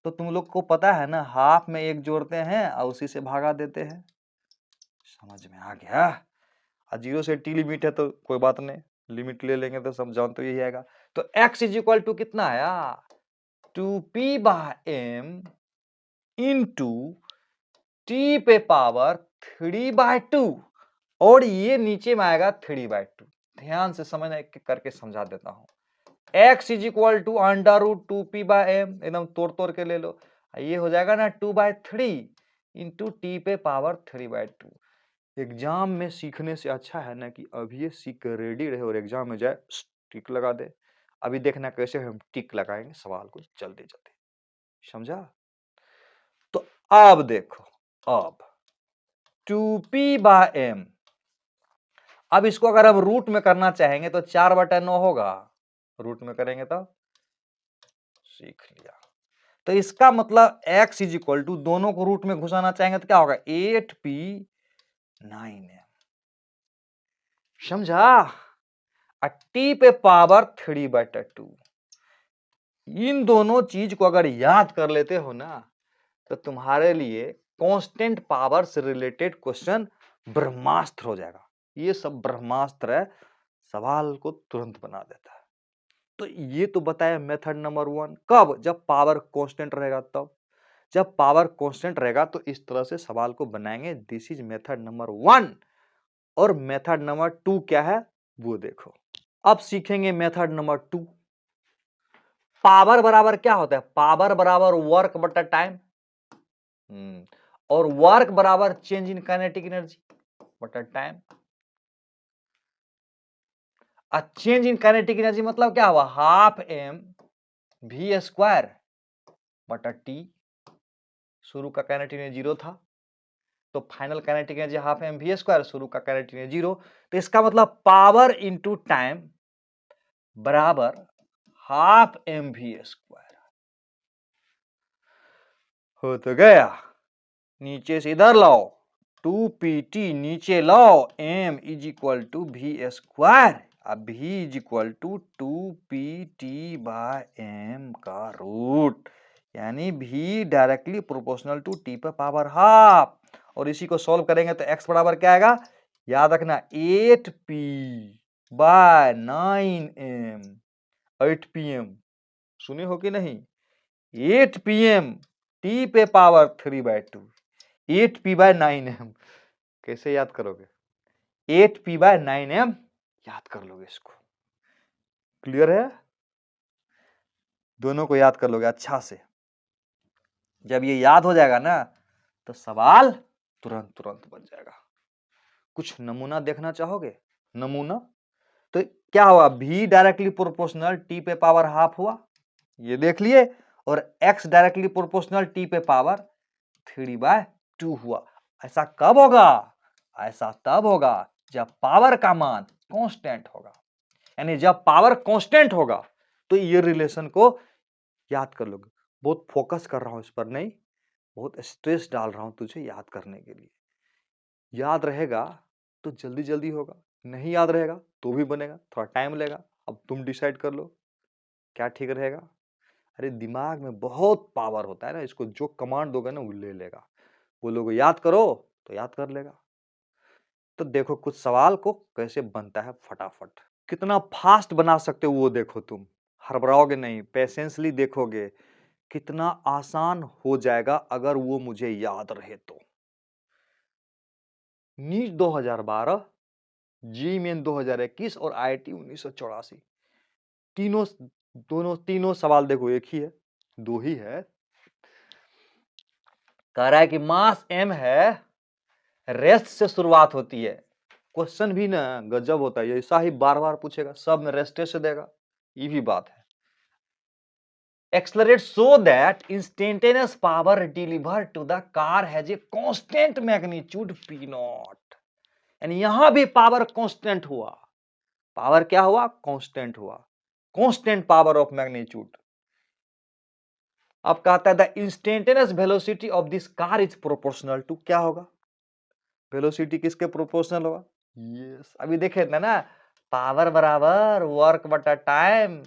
तो तुम लोग को पता है ना, हाफ में एक जोड़ते हैं और उसी से भागा देते हैं। समझ में आ गया। और 0 से t लिमिट है तो कोई बात नहीं, लिमिट ले लेंगे तो सब जान तो यही आएगा। तो x इज इक्वल टू कितना आया, 2p/m इंटू t पे पावर 3/2, और ये नीचे में आएगा 3/2। ध्यान से समझना, एक करके समझा देता हूं। x is equal to under root 2p/m, एकदम तोड़ तोड़ के ले लो, ये हो जाएगा ना 2/3 इंटू टी पे पावर 3/2। एग्जाम में सीखने से अच्छा है ना कि अभी ये सीख कर रेडी रहे और एग्जाम में जाए टिक लगा दे। अभी देखना कैसे हम टिक लगाएंगे सवाल को जल्दी जल्दी, समझा। तो अब देखो, अब 2p/m, अब इसको अगर हम रूट में करना चाहेंगे तो 4/9 होगा, रूट में करेंगे तो सीख लिया। तो इसका मतलब x इज इक्वल टू, दोनों को रूट में घुसाना चाहेंगे तो क्या होगा, 8p/9m, समझा। t पे पावर 3/2, इन दोनों चीज को अगर याद कर लेते हो ना तो तुम्हारे लिए कांस्टेंट पावर से रिलेटेड क्वेश्चन ब्रह्मास्त्र हो जाएगा। ये सब ब्रह्मास्त्र है, सवाल को तुरंत बना देता है। तो ये तो बताया मेथड नंबर 1। कब, जब पावर कांस्टेंट रहेगा तब। जब पावर कांस्टेंट रहेगा तो इस तरह से सवाल को बनाएंगे। This is method number 1। और मेथड नंबर 2 क्या है वो देखो। अब सीखेंगे मेथड नंबर 2। पावर बराबर क्या होता है, पावर बराबर वर्क बटा टाइम, और वर्क बराबर चेंज इन काइनेटिक एनर्जी बटा time. Change in kinetic energy मतलब क्या हुआ, हाफ m v स्क्वायर बटा t। शुरू का काइनेटिक एनर्जी 0 था तो final kinetic energy half m v square, शुरू का काइनेटिक एनर्जी 0। तो इसका मतलब पावर इंटू टाइम बराबर हाफ m v स्क्वायर। हो तो गया, नीचे से इधर लाओ, 2pt नीचे लाओ, m is equal to v square, अब v is equal to 2pt/m का रूट, यानी v directly proportional to t पर पावर हाफ। और इसी को सॉल्व करेंगे तो x बराबर क्या आएगा, याद रखना 8p/9m, 8pm, सुने हो कि नहीं, 8pm t पे पावर 3/2, 8p/9m। कैसे याद करोगे, 8p/9m याद कर लोगे इसको। क्लियर है, दोनों को याद कर लोगे अच्छा से। जब ये याद हो जाएगा ना तो सवाल तुरंत तुरंत बन जाएगा। कुछ नमूना देखना चाहोगे, नमूना। तो क्या हुआ, v डायरेक्टली प्रोपोर्शनल t पे पावर हाफ हुआ, ये देख लिए, और x डायरेक्टली प्रोपोर्शनल t पे पावर 3/2 हुआ। ऐसा कब होगा, ऐसा तब होगा जब पावर का मान कांस्टेंट होगा। यानी जब पावर कांस्टेंट होगा तो ये रिलेशन को याद कर लोगे। बहुत फोकस कर रहा हूं इस पर, नहीं बहुत स्ट्रेस डाल रहा हूं तुझे याद करने के लिए। याद रहेगा तो जल्दी जल्दी होगा, नहीं याद रहेगा तो भी बनेगा, थोड़ा टाइम लेगा। अब तुम डिसाइड कर लो क्या ठीक रहेगा। अरे दिमाग में बहुत पावर होता है ना, इसको जो कमांड दोगे ना वो ले लेगा। बोलोगे याद करो तो याद कर लेगा। तो देखो कुछ सवाल को कैसे बनता है फटाफट, कितना फास्ट बना सकते हो वो देखो तुम। हड़बड़ाओगे नहीं, पेशेंसली देखोगे, कितना आसान हो जाएगा अगर वो मुझे याद रहे तो। नीट 2012, जी मेन 2021 और आईआईटी 1984, तीनों सवाल देखो एक ही है, दो ही है। कह रहा है कि मास m है, रेस्ट से शुरुआत होती है। क्वेश्चन भी ना गजब होता है, ऐसा ही बार बार पूछेगा, सब में रेस्टे से देगा, ये भी बात है। Accelerate so that instantaneous power delivered to the car has a constant magnitude p naught। यानी यहां भी पावर कांस्टेंट हुआ, पावर क्या हुआ, कांस्टेंट हुआ, कांस्टेंट पावर ऑफ मैग्नीट्यूड। अब कहता है the instantaneous velocity of this car is proportional to, क्या होगा, वेलोसिटी किसके प्रोपोर्शनल होगा, यस अभी देखे थे ना, पावर बराबर वर्क बटा टाइम,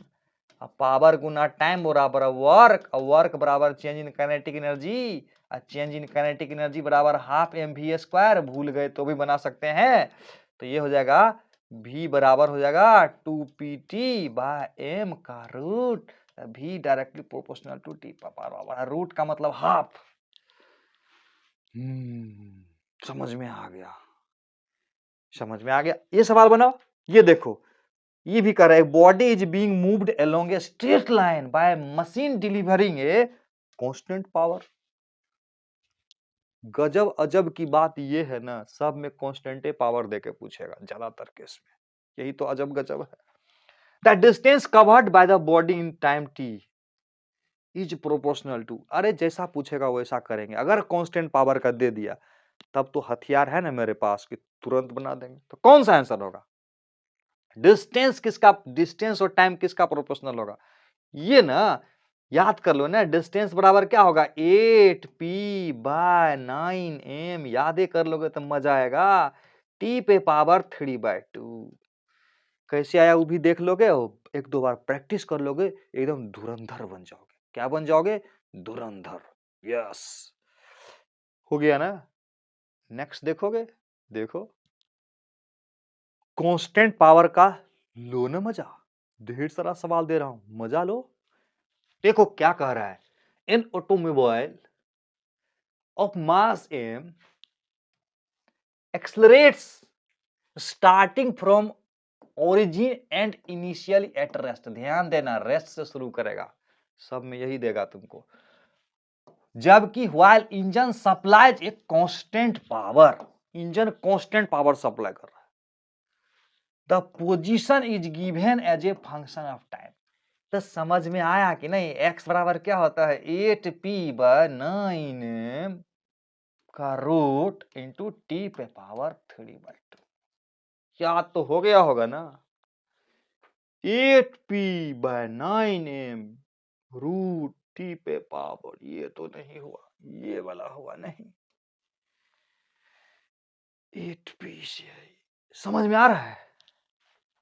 पावर गुना टाइम बराबर वर्क, और वर्क बराबर change in kinetic energy, change in kinetic energy बराबर हाफ mv², भूल गए तो भी बना सकते हैं, तो ये हो जाएगा v बराबर हो जाएगा 2pt/m का root, v directly proportional to t power, root का मतलब हाफ। समझ में आ गया, समझ में आ गया। ये सवाल बनाओ, ये देखो, ये भी कर रहा है, body is being moved along a straight line by machine delivering A constant power. गजब अजब की बात ये है ना, सब में कांस्टेंट पावर देके पूछेगा ज्यादातर केस में, यही तो अजब गजब है। The distance covered by the body in time t is proportional to, अरे जैसा पूछेगा वैसा करेंगे, अगर कांस्टेंट पावर का दे दिया तब तो हथियार है ना मेरे पास कि तुरंत बना देंगे। तो कौन सा आंसर होगा, डिस्टेंस किसका, डिस्टेंस और टाइम किसका प्रोपोर्शनल होगा, ये ना याद कर लो ना, डिस्टेंस बराबर क्या होगा 8p/9m, यादें कर लोगे तो मजा आएगा, t पे पावर 3/2, कैसे आया वो भी देख लोगे, एक दो बार प्रैक्टिस कर लोगे, एकदम धुरंधर बन जाओगे। क्या बन जाओगे, धुरंधर, यस हो गया ना। नेक्स्ट देखोगे, देखो कांस्टेंट पावर का लो ना मजा, ढेर सारा सवाल दे रहा हूं, मजा लो। देखो क्या कह रहा है, इन automobile of mass m accelerates starting from origin and initially at rest। ध्यान देना, रेस्ट से शुरू करेगा, सब में यही देगा तुमको, जबकि while engine supplies a constant power, engine constant power supply कर रहा है, the position is given as a function of time. तो समझ में आया कि नहीं, x बराबर क्या होता है 8p/9m का रूट इंटू t पे पावर 3/2, याद तो हो गया होगा ना, 8p/9m रूट t पे पावर, ये तो नहीं हुआ, ये वाला हुआ नहीं, 8p से, समझ में आ रहा है,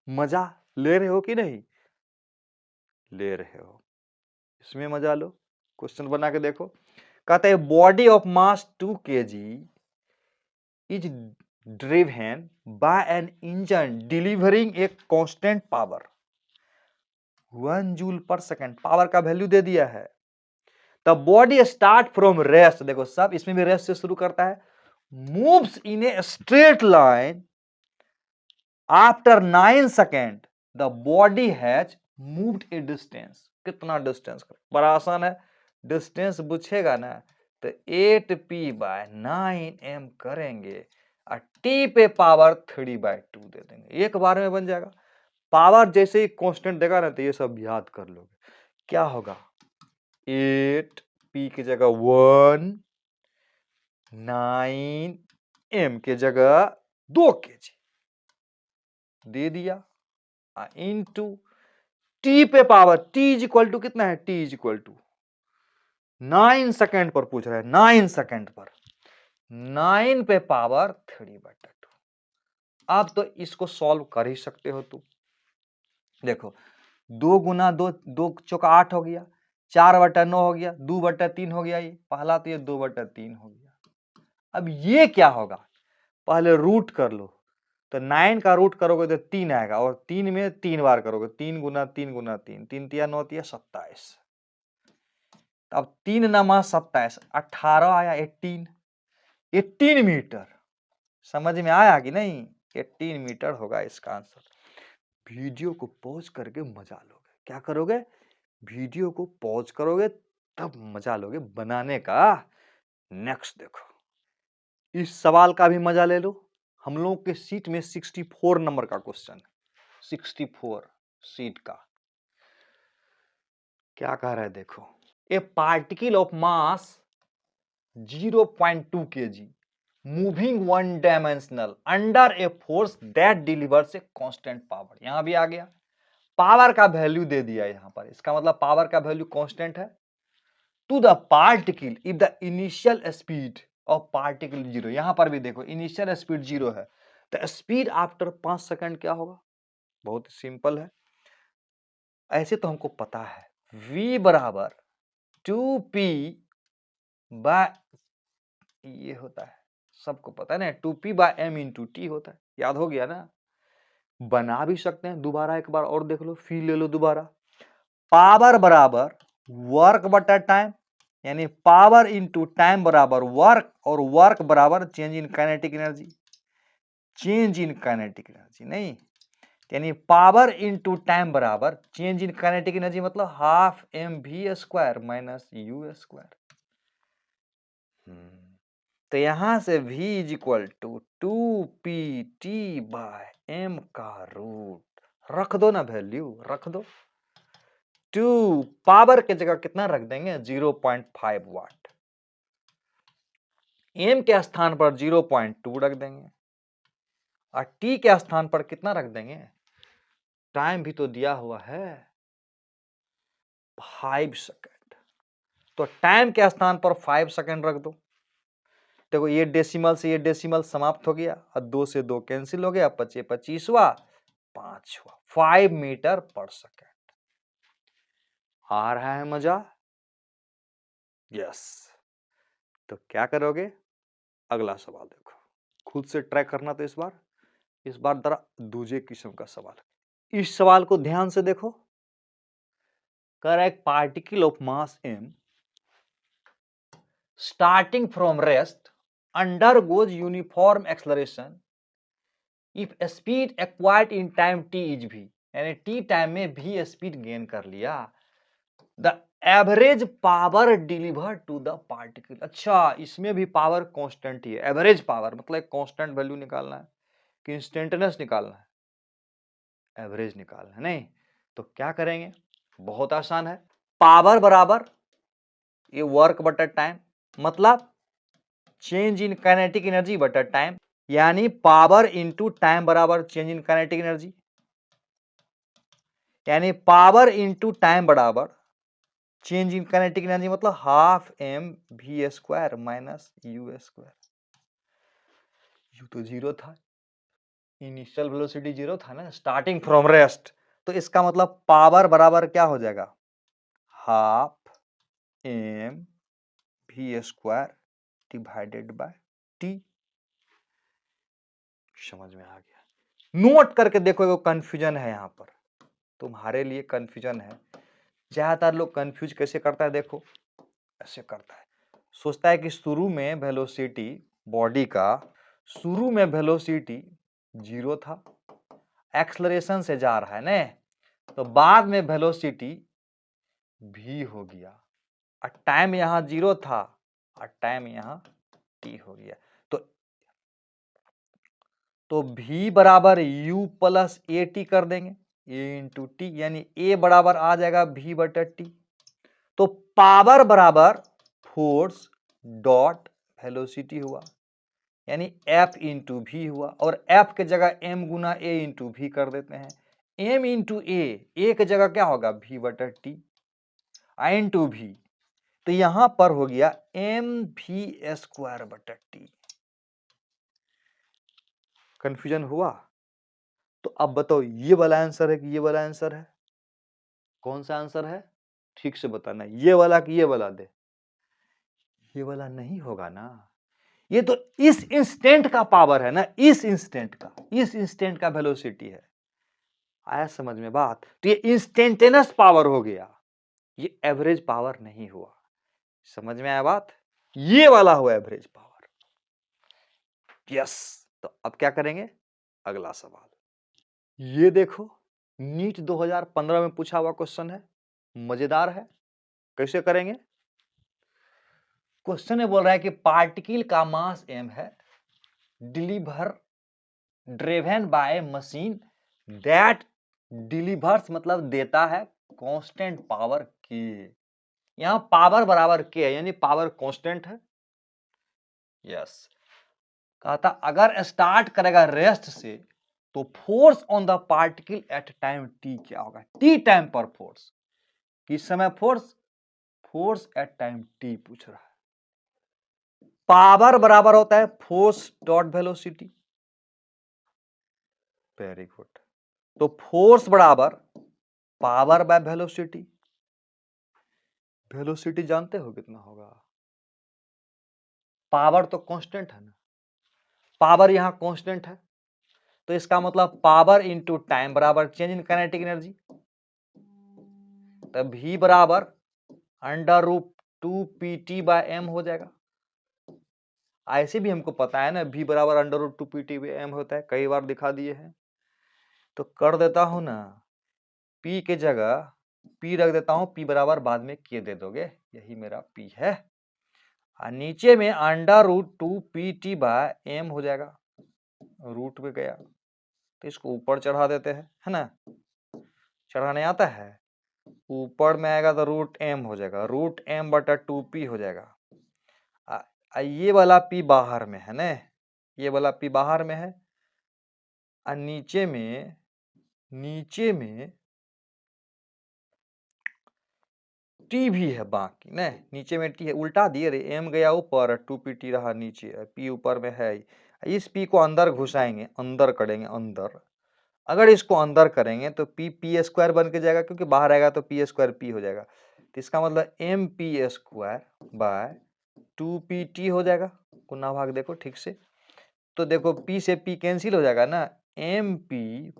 मजा ले रहे हो कि नहीं, ले रहे हो, इसमें मजा लो। क्वेश्चन बना के देखो, कहता है body of mass 2 kg is driven by an engine delivering a constant power 1 Joule/second, power का वैल्यू दे दिया है। The body start from rest, देखो सब इसमें भी रेस्ट से शुरू करता है, moves in a straight line after 9 second, the body has moved A distance, कितना डिस्टेंस, बड़ा आसान है, डिस्टेंस पूछेगा ना तो 8p/9m करेंगे और t पे पावर 3/2 दे देंगे, एक बार में बन जाएगा। पावर जैसे ही कांस्टेंट देगा ना तो ये सब याद कर लोगे, क्या होगा 8p की जगह 1, 9m की जगह 2 kg दे दिया, इनटू t पे power, t is equal to कितना है, t is equal to 9 second पर पूछ रहा है, 9 सेकेंड पर 9 पे पावर 3/2। अब तो इसको सॉल्व कर ही सकते हो तुम, देखो 2 गुना 2, 2 चौका 8 हो गया, 4/9 हो गया, 2/3 हो गया, ये पहला तो ये 2/3 हो गया। अब ये क्या होगा, पहले रूट कर लो, तो 9 का रूट करोगे तो 3 आएगा, और 3 में 3 बार करोगे, 3 गुना 3 गुना 3, 3 तिया 9 तिया 27। अब 3 नमा 27, 18 आया, 18 मीटर। समझ में आया कि नहीं? 18 मीटर होगा इसका आंसर। वीडियो को पॉज करके मजा लोगे। क्या करोगे? वीडियो को पॉज करोगे तब मजा लोगे बनाने का। नेक्स्ट देखो, इस सवाल का भी मजा ले लो। हम लोगों के सीट में 64 नंबर का क्वेश्चन है, 64 सीट का। क्या कह रहा है देखो, ए particle of mass 0.2 kg moving one dimensional under a force that delivers A constant power. यहां भी आ गया, पावर का वैल्यू दे दिया यहां पर। इसका मतलब पावर का वैल्यू कांस्टेंट है। To the particle if the initial speed of particle 0, यहां पर भी देखो इनिशियल स्पीड 0 है, तो स्पीड आफ्टर 5 सेकंड क्या होगा? बहुत सिंपल है, ऐसे तो हमको पता है, v बराबर 2p बाय, ये होता है, सबको पता है ना, 2p by m into T होता है। याद हो गया ना? बना भी सकते हैं, दोबारा एक बार और देख लो, फी ले लो दोबारा। पावर बराबर वर्क बटा टाइम, यानी पावर इंटू टाइम बराबर वर्क, और वर्क बराबर change in kinetic energy. Change in kinetic energy नहीं, यानी पावर इंटू टाइम बराबर चेंज इन काइनेटिक एनर्जी, मतलब half mv square minus u square. तो यहां से v is equal to 2pt by m का रूट, रख दो ना वैल्यू, रख दो। 2 पावर के जगह कितना रख देंगे? 0.5 वाट। m के स्थान पर 0.2 रख देंगे, और t के स्थान पर कितना रख देंगे? टाइम भी तो दिया हुआ है 5 सेकंड, तो टाइम के स्थान पर 5 सेकंड रख दो। देखो ये डेसिमल से ये डेसिमल समाप्त हो गया, और 2 से 2 कैंसिल हो गया, 25 25वां 5वां, 5 मीटर पर सेकंड। आ रहा है मजा? यस। तो क्या करोगे? अगला सवाल देखो, खुद से ट्राई करना। तो इस बार जरा दूसरे किस्म का सवाल। इस सवाल को ध्यान से देखो। कह रहा है particle of mass m starting from rest undergoes uniform acceleration if speed acquired in time t is v, यानी t टाइम में v स्पीड गेन कर लिया। The average power deliver to the particle. अच्छा, इसमें भी पावर कांस्टेंट ही है। Average power मतलब कांस्टेंट वैल्यू निकालना है कि इंस्टेंटेनियस निकालना है? एवरेज निकालना है। नहीं तो क्या करेंगे? बहुत आसान है। पावर बराबर ये वर्क बटा टाइम, मतलब चेंज इन काइनेटिक एनर्जी बटा टाइम, यानी पावर इंटू टाइम बराबर चेंज इन काइनेटिक एनर्जी, यानी पावर इंटू टाइम बराबर चेंज इन काइनेटिक एनर्जी, मतलब half mv square minus u square. u तो 0 था, इनिशियल वेलोसिटी 0 था ना, स्टार्टिंग फ्रॉम रेस्ट, तो इसका मतलब पावर बराबर क्या हो जाएगा? Half mv square divided by t। समझ में आ गया? नोट करके देखो, एगो कंफ्यूजन है यहां पर, तुम्हारे लिए कंफ्यूजन है। ज्यादातर लोग कंफ्यूज कैसे करता है? देखो ऐसे करता है, सोचता है कि शुरू में वेलोसिटी बॉडी का, शुरू में वेलोसिटी 0 था, एक्सलरेशन से जा रहा है ना, तो बाद में वेलोसिटी v हो गया, और टाइम यहां 0 था, और टाइम यहां t हो गया। तो v बराबर u प्लस ए टी कर देंगे, a इंटू टी, यानी a बराबर आ जाएगा v बटा टी। तो पावर बराबर फोर्स डॉट वेलोसिटी हुआ, यानी f इंटू वी हुआ, और f के जगह m गुना a इंटू वी कर देते हैं। m इंटू a के जगह क्या होगा? v बटा टी इंटू वी, तो यहां पर हो गया mv स्क्वायर बटा टी। कंफ्यूजन हुआ? तो अब बताओ ये वाला आंसर है कि ये वाला आंसर है? कौन सा आंसर है? ठीक से बताना, ये वाला कि ये वाला? दे, ये वाला नहीं होगा ना, ये तो इस इंस्टेंट का पावर है ना, इस इंस्टेंट का वेलोसिटी है। आया समझ में बात? तो ये इंस्टेंटेनियस पावर हो गया, ये एवरेज पावर नहीं हुआ। समझ में आया बात? ये वाला हुआ एवरेज पावर। यस, तो अब क्या करेंगे? अगला सवाल ये देखो, नीट 2015 में पूछा हुआ क्वेश्चन है, मजेदार है। कैसे करेंगे? क्वेश्चन में बोल रहा है कि पार्टिकल का मास m है, deliver driven by machine that delivers मतलब देता है कांस्टेंट पावर के। यहां पावर बराबर के है, यानी पावर कांस्टेंट है। यस, कहता अगर स्टार्ट करेगा रेस्ट से तो force on the particle at time T क्या होगा? टी टाइम पर फोर्स, किस समय force? Force at time T पूछ रहा है। पावर बराबर होता है force dot velocity. Very good. तो फोर्स बराबर पावर बाय वेलोसिटी। वेलोसिटी जानते हो कितना होगा? पावर तो कांस्टेंट है ना, पावर यहां कांस्टेंट है, तो इसका मतलब पावर इंटू टाइम बराबर चेंज इन काइनेटिक एनर्जी। तो v बराबर under root 2pt by M हो जाएगा। ऐसे भी हमको पता है ना, v बराबर under root 2pt by M होता है, कई बार दिखा दिए हैं। तो कर देता हूं ना, p के जगह p रख देता हूं, p बराबर बाद में k दे दोगे, यही मेरा p है। और नीचे में under root 2pt by M हो जाएगा, रूट में गया तो इसको ऊपर चढ़ा देते हैं, है ना? चढ़ाने आता है, ऊपर में आएगा तो रूट एम हो जाएगा, रूट एम बटा 2p हो जाएगा। ये वाला p बाहर में है ना, ये वाला p बाहर में है, और नीचे में t भी है बाकी ना, नीचे में t है, उल्टा दिए रे, m गया ऊपर 2pt रहा नीचे, p ऊपर में है। इस p को अंदर घुसाएंगे, अंदर करेंगे अंदर, अगर इसको अंदर करेंगे तो p स्क्वायर बन के जाएगा, क्योंकि बाहर आएगा तो p स्क्वायर p हो जाएगा। तो इसका मतलब mp स्क्वायर बाय 2pt हो जाएगा। गुना भाग देखो ठीक से, तो देखो p से p कैंसिल हो जाएगा ना, mp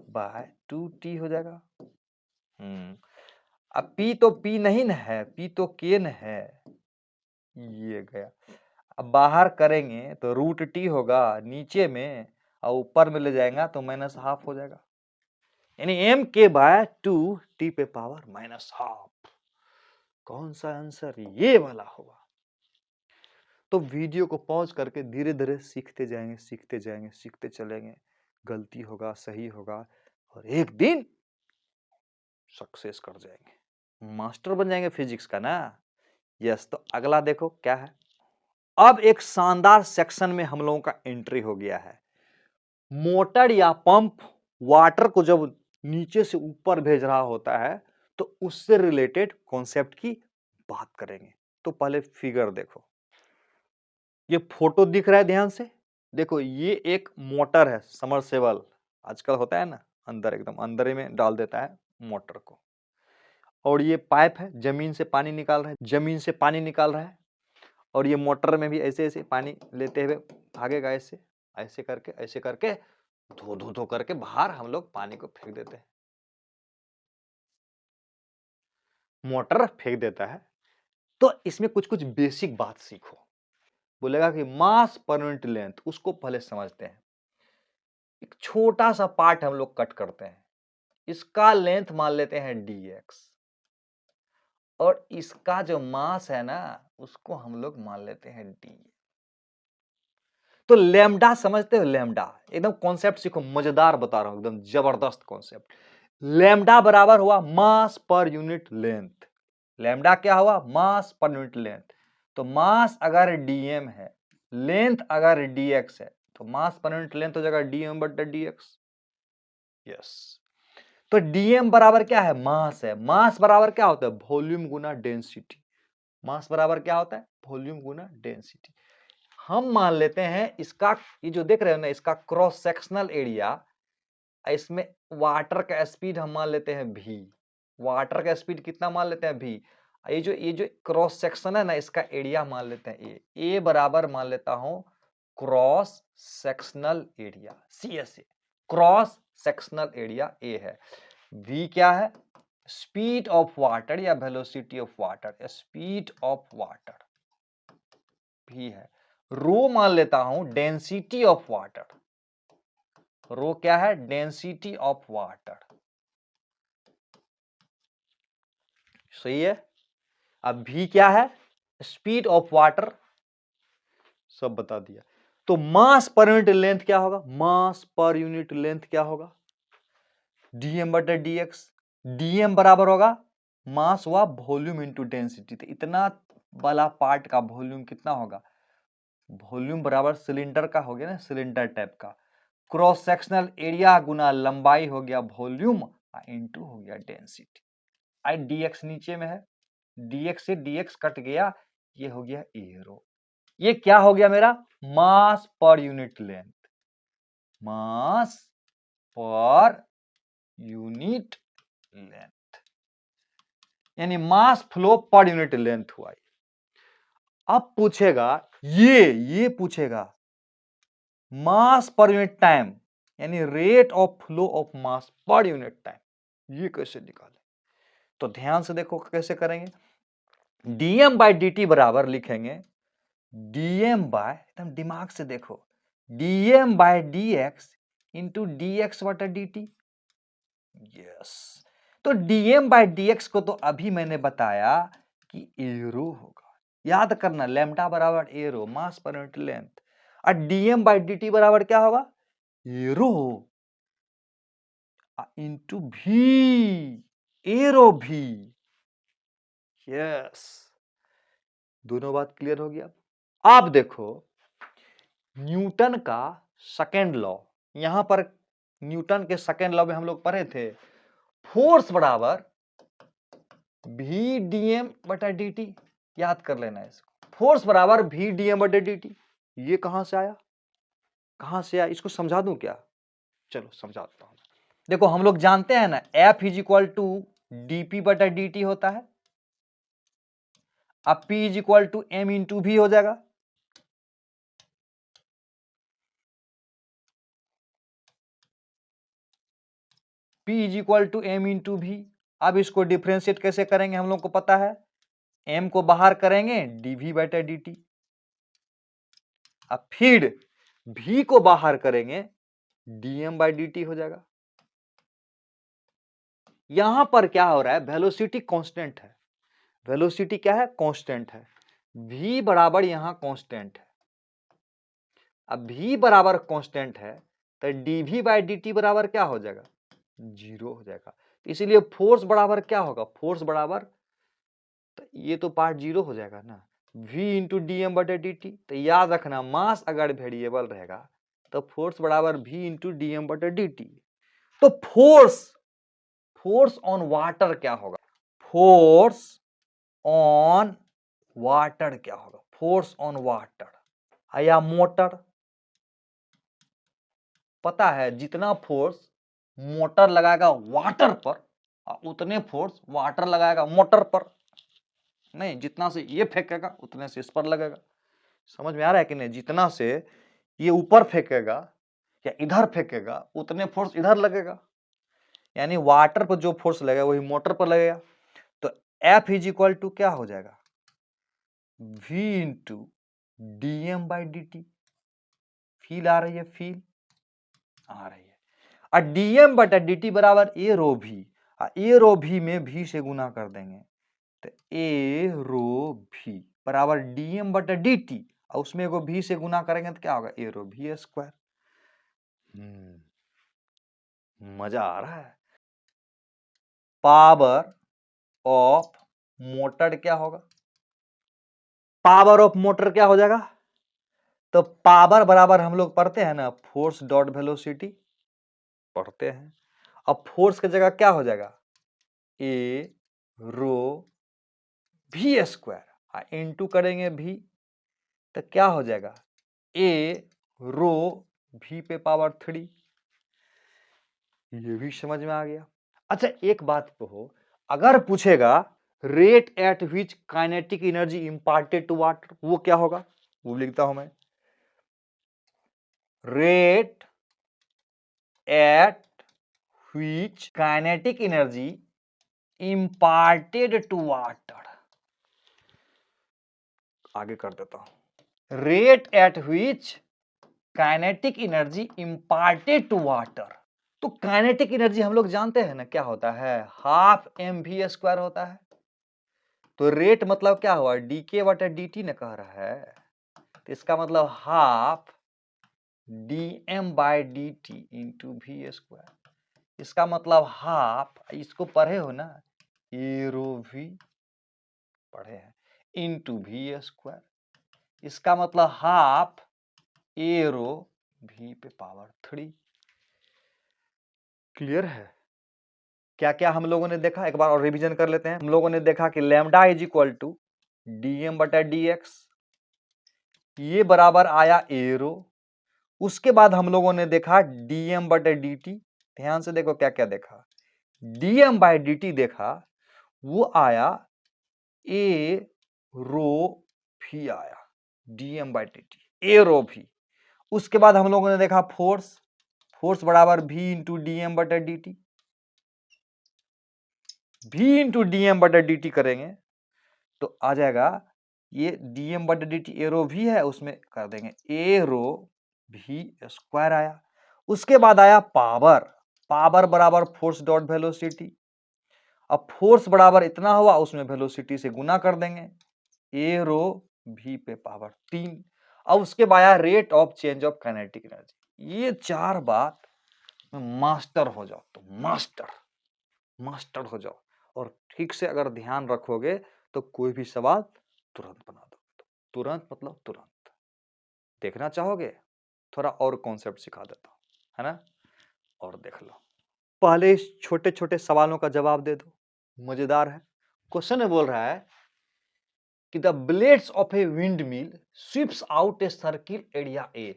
बाय 2t हो जाएगा। अब p तो p नहीं न है, p तो k न है, ये गया। अब बाहर करेंगे तो रूट t होगा नीचे में, और ऊपर में ले जाएगा तो माइनस हाफ हो जाएगा, यानी m k बाय 2t पे पावर माइनस हाफ। कौन सा आंसर? ये वाला होगा। तो वीडियो को पॉज करके धीरे धीरे सीखते सीखते चलेंगे, गलती होगा सही होगा, और एक दिन सक्सेस कर जाएंगे, मास्टर बन जाएंगे फिजिक्स का ना। यस, तो अगला देखो क्या है। अब एक शानदार सेक्शन में हम लोगों का एंट्री हो गया है। मोटर या पंप वाटर को जब नीचे से ऊपर भेज रहा होता है तो उससे रिलेटेड कॉन्सेप्ट की बात करेंगे। तो पहले फिगर देखो, ये फोटो दिख रहा है, ध्यान से देखो, ये एक मोटर है, समरसेबल आजकल होता है ना, अंदर एकदम अंदर ही में डाल देता है मोटर को, और ये पाइप है, जमीन से पानी निकाल रहा है, और ये मोटर में भी ऐसे ऐसे पानी लेते हुए भागेगा, ऐसे करके धो धो धो करके बाहर हम लोग पानी को फेंक देते हैं, मोटर फेंक देता है। तो इसमें कुछ कुछ बेसिक बात सीखो। बोलेगा कि मास पर यूनिट लेंथ, उसको पहले समझते हैं। एक छोटा सा पार्ट हम लोग कट करते हैं, इसका लेंथ मान लेते हैं dx, और इसका जो मास है ना उसको हम लोग मान लेते हैं d। तो लैम्डा समझते हो? लैम्डा एकदम कॉन्सेप्ट सीखो, मजेदार बता रहा हूं, एकदम जबरदस्त कॉन्सेप्ट। लैम्डा बराबर हुआ मास पर यूनिट लेंथ। लैम्डा क्या हुआ? मास पर यूनिट लेंथ। तो मास अगर dm है, लेंथ अगर dx है, तो मास पर यूनिट लेंथ हो जाएगा dm बटा dx। यस, तो dm बराबर क्या है? मास है। मास बराबर क्या होता है? वॉल्यूम गुना डेंसिटी। मास बराबर क्या होता है? वॉल्यूम गुना डेंसिटी। हम मान लेते हैं इसका, ये जो देख रहे हो ना, इसका क्रॉस सेक्शनल एरिया, इसमें वाटर का स्पीड हम मान लेते हैं v। वाटर का स्पीड कितना मान लेते हैं? v। ये जो क्रॉस सेक्शन है ना, इसका एरिया मान लेते हैं a। a बराबर मान लेता हूं cross sectional area, CSA, cross sectional area A है। V क्या है? स्पीड ऑफ वाटर या velocity of water, speed of water भी है। रो मान लेता हूं डेंसिटी ऑफ वाटर, रो क्या है? डेंसिटी ऑफ वाटर, सही है। अब भी क्या है? स्पीड ऑफ वाटर, सब बता दिया। तो मास पर यूनिट लेंथ क्या होगा? मास पर यूनिट लेंथ क्या होगा? dm बटा dx, dm बराबर होगा मास हुआ वॉल्यूम इंटू डेंसिटी। तो इतना वाला पार्ट का वॉल्यूम कितना होगा? वॉल्यूम बराबर सिलेंडर का हो गया ना, सिलेंडर टाइप का, क्रॉस सेक्शनल एरिया गुना लंबाई हो गया वॉल्यूम इंटू हो गया डेंसिटी। आई dx नीचे में है, dx से dx कट गया, ये हो गया एरो। ये क्या हो गया मेरा? मास पर यूनिट लेंथ, मास पर यूनिट लेंथ, यानी mass flow per unit length हुआ। अब पूछेगा ये पूछेगा मास पर यूनिट टाइम, यानी rate of flow of mass per unit time, ये कैसे निकाले? तो ध्यान से देखो कैसे करेंगे। dm बाई dt बराबर लिखेंगे dm बाय, एकदम दिमाग से देखो, dm by dx into dx बटा dt। यस, तो dm बाय dx को तो अभी मैंने बताया कि एरो होगा, याद करना, लैम्डा बराबर एरो, मास पर यूनिट लेंथ, और dm बाय dt बराबर क्या होगा? एरो इंटू भी, एरो भी। यस, दोनों बात क्लियर हो गया। आप देखो न्यूटन का सेकेंड लॉ, यहां पर न्यूटन के सेकेंड लॉ में हम लोग पढ़े थे, फोर्स बराबर भी डीएम बटा dt, याद कर लेना इसको, फोर्स बराबर भी डीएम बटा dt। ये कहां से आया, कहां से आया, इसको समझा दूं क्या? चलो समझाता हूं। देखो हम लोग जानते हैं ना, F is equal to dp बटा dt होता है, अब P is equal to m into V हो जाएगा, P is equal to m into V. अब इसको डिफ्रेंशिएट कैसे करेंगे हम लोग को पता है, m को बाहर करेंगे dv बटा dt, अब फिर v को बाहर करेंगे dm बाई dt हो जाएगा। यहां पर क्या हो रहा है, वेलोसिटी कांस्टेंट है, वेलोसिटी क्या है? कांस्टेंट है, v बराबर यहां कांस्टेंट है। अब v बराबर कांस्टेंट है तो dv बाई dt बराबर क्या हो जाएगा? 0 हो जाएगा। इसीलिए फोर्स बराबर क्या होगा? फोर्स बराबर, तो ये तो पार्ट 0 हो जाएगा ना, v इंटू डी एम बटे डी टी। तो याद रखना, मास अगर वेरिएबल रहेगा तो फोर्स बराबर v इंटू डी एम बटे डी टी। तो फोर्स, फोर्स ऑन वाटर क्या होगा? फोर्स ऑन वाटर क्या होगा? फोर्स ऑन वाटर या मोटर, पता है जितना फोर्स मोटर लगाएगा वाटर पर, उतने फोर्स वाटर लगाएगा मोटर पर नहीं, जितना से ये फेंकेगा उतने से इस पर लगेगा। समझ में आ रहा है कि नहीं? जितना से ये ऊपर फेंकेगा या इधर फेंकेगा उतने फोर्स इधर लगेगा, यानी वाटर पर जो फोर्स लगेगा वही मोटर पर लगेगा। तो F इज इक्वल टू क्या हो जाएगा? V into D M by D T. Feel आ रही है? फील आ रही है। और dm बटा dt बराबर ए रो भी, ए रो भी में भी से गुना कर देंगे तो ए रो भी बराबर dm बटा dt, और उसमें एगो भी से गुना करेंगे तो क्या होगा? ए रो भी स्क्वायर। मजा आ रहा है। पावर ऑफ मोटर क्या होगा? पावर ऑफ मोटर क्या हो जाएगा? तो पावर बराबर हम लोग पढ़ते हैं ना, फोर्स डॉट वेलोसिटी पढ़ते हैं। अब फोर्स की जगह क्या हो जाएगा? ए रो भी स्क्वायर, इनटू करेंगे भी तो क्या हो जाएगा? ए रो भी पे पावर 3। ये भी समझ में आ गया। अच्छा एक बात कहो, अगर पूछेगा rate at which kinetic energy imparted to water, वो क्या होगा? वो लिखता हूं मैं, rate at which kinetic energy imparted to water। आगे कर देता हूं, rate at which kinetic energy imparted to water। तो काइनेटिक एनर्जी हम लोग जानते हैं ना क्या होता है, हाफ mv² होता है। तो रेट मतलब क्या हुआ, dk बटा dt ने कह रहा है, तो इसका मतलब half dm by dt into v²। इसका मतलब हाफ, इसको पढ़े हो ना, एरो v पढ़े हैं, इंटू v²। इसका मतलब हाफ एरो v पे पावर 3। क्लियर है? क्या क्या हम लोगों ने देखा, एक बार और रिवीजन कर लेते हैं। हम लोगों ने देखा कि lambda is equal to dm बटा dx, ये बराबर आया एरो। उसके बाद हम लोगों ने देखा dm बटा dt, ध्यान से देखो क्या क्या देखा, dm बाय dt देखा, वो आया ए रो भी आया, dm by dt A rho भी। उसके बाद हम लोगों ने देखा फोर्स, फोर्स बराबर v इंटू dm बटा dt, v इंटू dm बटा dt करेंगे तो आ जाएगा ये dm बटा dt एरो v है, उसमें कर देंगे एरो v² आया। उसके बाद आया पावर, पावर बराबर फोर्स डॉट वेलोसिटी। अब फोर्स बराबर इतना हुआ, उसमें वेलोसिटी से गुना कर देंगे, एरो v पे पावर 3। अब उसके बाद आया rate of change of kinetic energy. ये चार बात में मास्टर हो जाओ, तो मास्टर हो जाओ, और ठीक से अगर ध्यान रखोगे तो कोई भी सवाल तुरंत बना दोगे। तुरंत मतलब तुरंत। देखना चाहोगे, थोड़ा और कॉन्सेप्ट सिखा देता हूं, है ना, और देख लो। पहले इस छोटे छोटे सवालों का जवाब दे दो, मजेदार है। क्वेश्चन में बोल रहा है कि the blades of a wind mill sweeps out a circle area A.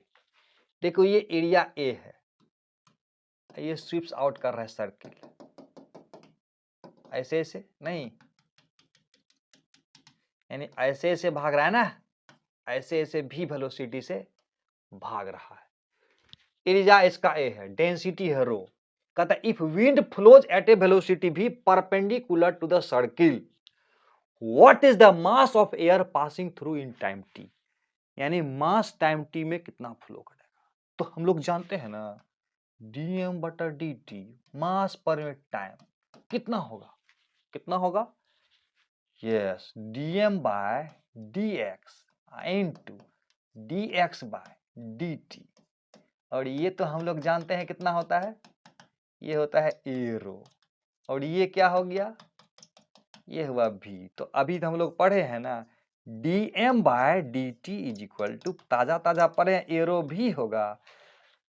देखो ये एरिया ए है, ये स्वीप्स आउट कर रहा है सर्किल, ऐसे ऐसे नहीं, यानी ऐसे ऐसे भाग रहा है ना, ऐसे ऐसे भी वेलोसिटी से भाग रहा है। एरिया इसका ए है, डेंसिटी है रो। कहता है if wind flows at a velocity भी perpendicular to the circle, what is the mass of air passing through in time T. यानी मास टाइम टी में कितना फ्लो करेगा। तो हम लोग जानते हैं ना, dm बटा dt मास पर यूनिट टाइम कितना होगा, कितना होगा, yes dm by dx into dx by dt। और ये तो हम लोग जानते हैं कितना होता है, ये होता है एरो, और ये क्या हो गया, ये हुआ v। तो अभी तो हम लोग पढ़े हैं ना, dm by dt is equal to, ताजा ताजा पढ़े हैं, एरो भी होगा,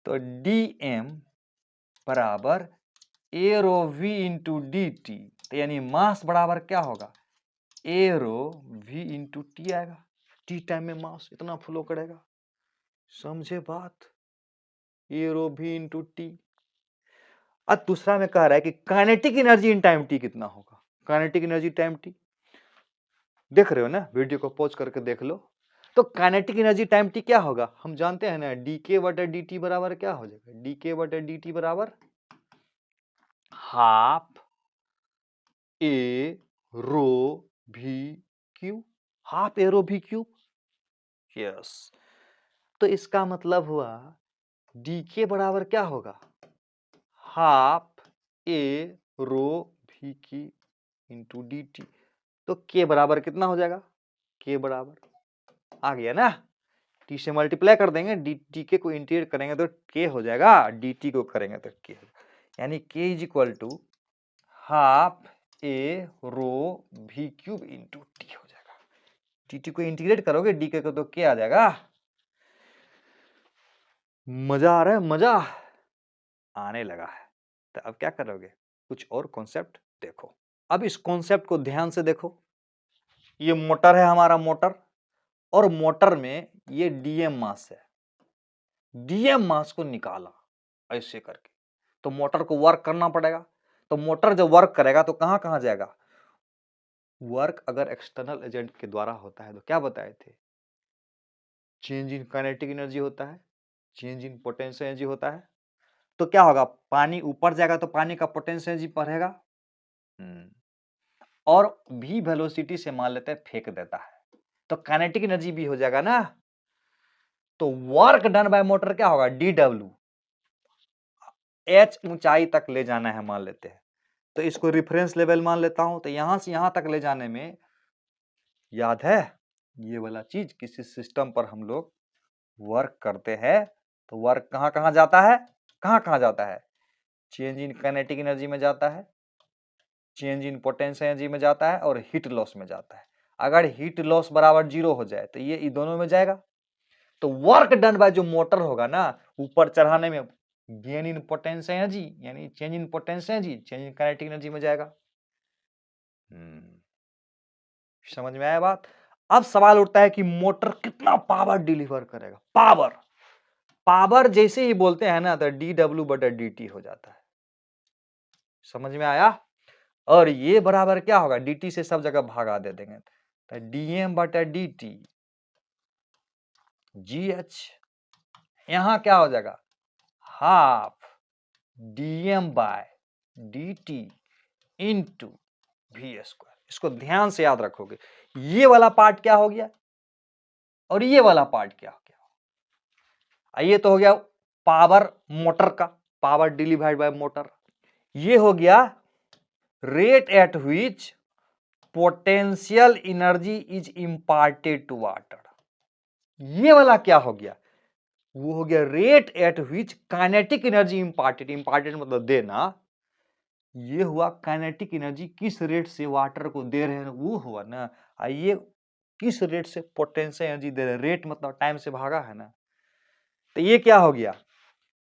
तो dm बराबर arrow v into D T. तो यानी मास बराबर क्या होगा, एरो v इंटू टी आएगा। टी टाइम में मास इतना फ्लो करेगा, समझे बात, एरो v इंटू टी। अब दूसरा में कह रहा है कि kinetic energy in time T कितना होगा। काइनेटिक एनर्जी टाइम टी देख रहे हो ना, वीडियो को पॉज करके देख लो। तो काइनेटिक एनर्जी टाइम टी क्या होगा, हम जानते हैं ना, डीके बटा dt बराबर क्या हो जाएगा, डीके बटा dt बराबर हाफ ए रो भी क्यू, हाफ एरो भी क्यूब, यस। तो इसका मतलब हुआ डीके बराबर क्या होगा, हाफ ए रो भी की इंटू डी टी। तो के बराबर कितना हो जाएगा, के बराबर आ गया ना, टी से मल्टीप्लाई कर देंगे, डी के को इंटीग्रेट करेंगे तो के हो जाएगा, डी टी को करेंगे तो के, यानी के is equal to half A rho V cube into T हो जाएगा। डी टी को इंटीग्रेट करोगे डी के को तो के आ जाएगा। मजा आ रहा है, मजा आने लगा है। तो अब क्या करोगे, कुछ और कॉन्सेप्ट देखो। अब इस कॉन्सेप्ट को ध्यान से देखो, ये मोटर है हमारा, मोटर, और मोटर में ये डीएम मास है, डीएम मास को निकाला ऐसे करके, तो मोटर को वर्क करना पड़ेगा। तो मोटर जब वर्क करेगा तो कहां कहां जाएगा, वर्क अगर एक्सटर्नल एजेंट के द्वारा होता है तो क्या बताए थे, चेंज इन काइनेटिक एनर्जी होता है, चेंज इन पोटेंशियल एनर्जी होता है। तो क्या होगा, पानी ऊपर जाएगा तो पानी का पोटेंशियल एनर्जी बढ़ेगा, और भी वेलोसिटी से मान लेते हैं फेंक देता है, तो काइनेटिक एनर्जी भी हो जाएगा ना। तो वर्क डन बाय मोटर क्या होगा, DW, H ऊंचाई तक ले जाना है मान लेते हैं, तो इसको रिफरेंस लेवल मान लेता हूं। तो यहां से यहां तक ले जाने में, याद है ये वाला चीज, किसी सिस्टम पर हम लोग वर्क करते हैं तो वर्क कहां कहां जाता है, कहां कहां जाता है, चेंज इन काइनेटिक एनर्जी में जाता है, चेंज इन पोटेंशियल एनर्जी में जाता है, और हीट लॉस में जाता है। अगर हीट लॉस बराबर 0 हो जाए तो ये दोनों में जाएगा। तो वर्क डन बाय जो मोटर होगा ना, ऊपर चढ़ाने में, गेन इन पोटेंशियल एनर्जी यानी change in potential energy, change in kinetic energy में जाएगा। समझ में आया बात। अब सवाल उठता है कि मोटर कितना पावर डिलीवर करेगा। पावर जैसे ही बोलते हैं ना तो dW/dt हो जाता है। समझ में आया। और ये बराबर क्या होगा, dt से सब जगह भागा दे देंगे, तो dm/dt GH, यहां क्या हो जाएगा, हाफ dm/dt इंटू v²। इसको ध्यान से याद रखोगे। ये वाला पार्ट क्या हो गया और ये वाला पार्ट क्या हो गया। ये तो हो गया पावर मोटर का, पावर डिलीवर्ड बाय मोटर। ये हो गया rate at which potential energy is imparted to water. ये वाला क्या हो गया, वो हो गया rate at which kinetic energy imparted. Imparted मतलब देना। ये हुआ काइनेटिक एनर्जी किस रेट से वाटर को दे रहे हैं, वो हुआ ना। ये किस रेट से पोटेंशियल एनर्जी दे रहे हैं, रेट मतलब टाइम से भागा है ना। तो ये क्या हो गया,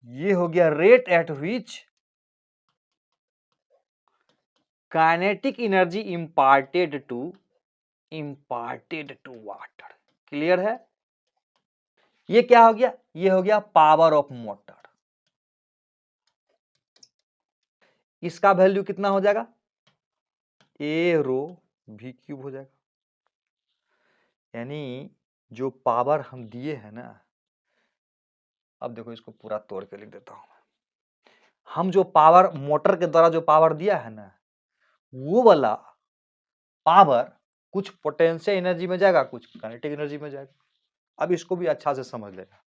ये हो गया rate at which kinetic energy imparted to water. Clear है। ये क्या हो गया, ये हो गया पावर ऑफ मोटर। इसका वैल्यू कितना हो जाएगा, A रो V क्यूब हो जाएगा। यानी जो पावर हम दिए हैं ना, अब देखो इसको पूरा तोड़ के लिख देता हूं। हम जो पावर मोटर के द्वारा जो पावर दिया है ना, वो वाला पावर कुछ पोटेंशियल एनर्जी में जाएगा, कुछ काइनेटिक एनर्जी में जाएगा। अब इसको भी अच्छा से समझ लेना,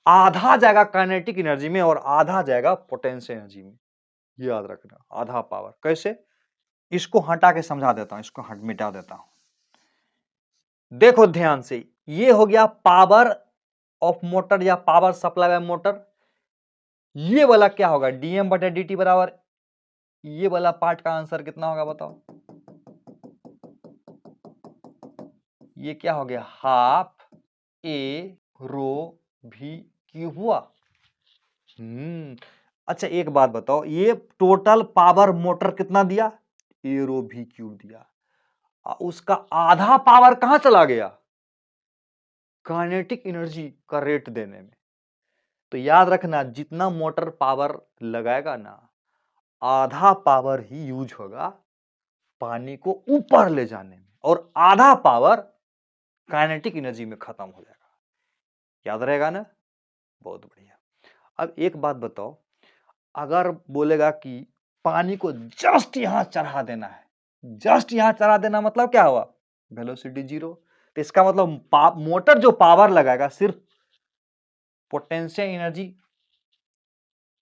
आधा जाएगा काइनेटिक एनर्जी में और आधा जाएगा पोटेंशियल एनर्जी में। याद रखना, आधा पावर कैसे, इसको हटा के समझा देता हूं, इसको मिटा देता हूं। देखो ध्यान से, ये हो गया पावर ऑफ मोटर या पावर सप्लाई बाय मोटर। ये वाला क्या होगा, dm/dt बराबर, ये वाला पार्ट का आंसर कितना होगा बताओ। ये क्या हो गया, half A rho V cube हुआ। अच्छा एक बात बताओ, ये टोटल पावर मोटर कितना दिया, A रो V क्यूब दिया, उसका आधा पावर कहां चला गया, काइनेटिक एनर्जी का रेट देने में। तो याद रखना, जितना मोटर पावर लगाएगा ना, आधा पावर ही यूज होगा पानी को ऊपर ले जाने में, और आधा पावर काइनेटिक एनर्जी में खत्म हो जाएगा। याद रहेगा ना, बहुत बढ़िया। अब एक बात बताओ, अगर बोलेगा कि पानी को जस्ट यहां चढ़ा देना है, जस्ट यहां चढ़ा देना मतलब क्या हुआ, वेलोसिटी 0। तो इसका मतलब मोटर जो पावर लगाएगा सिर्फ पोटेंशियल एनर्जी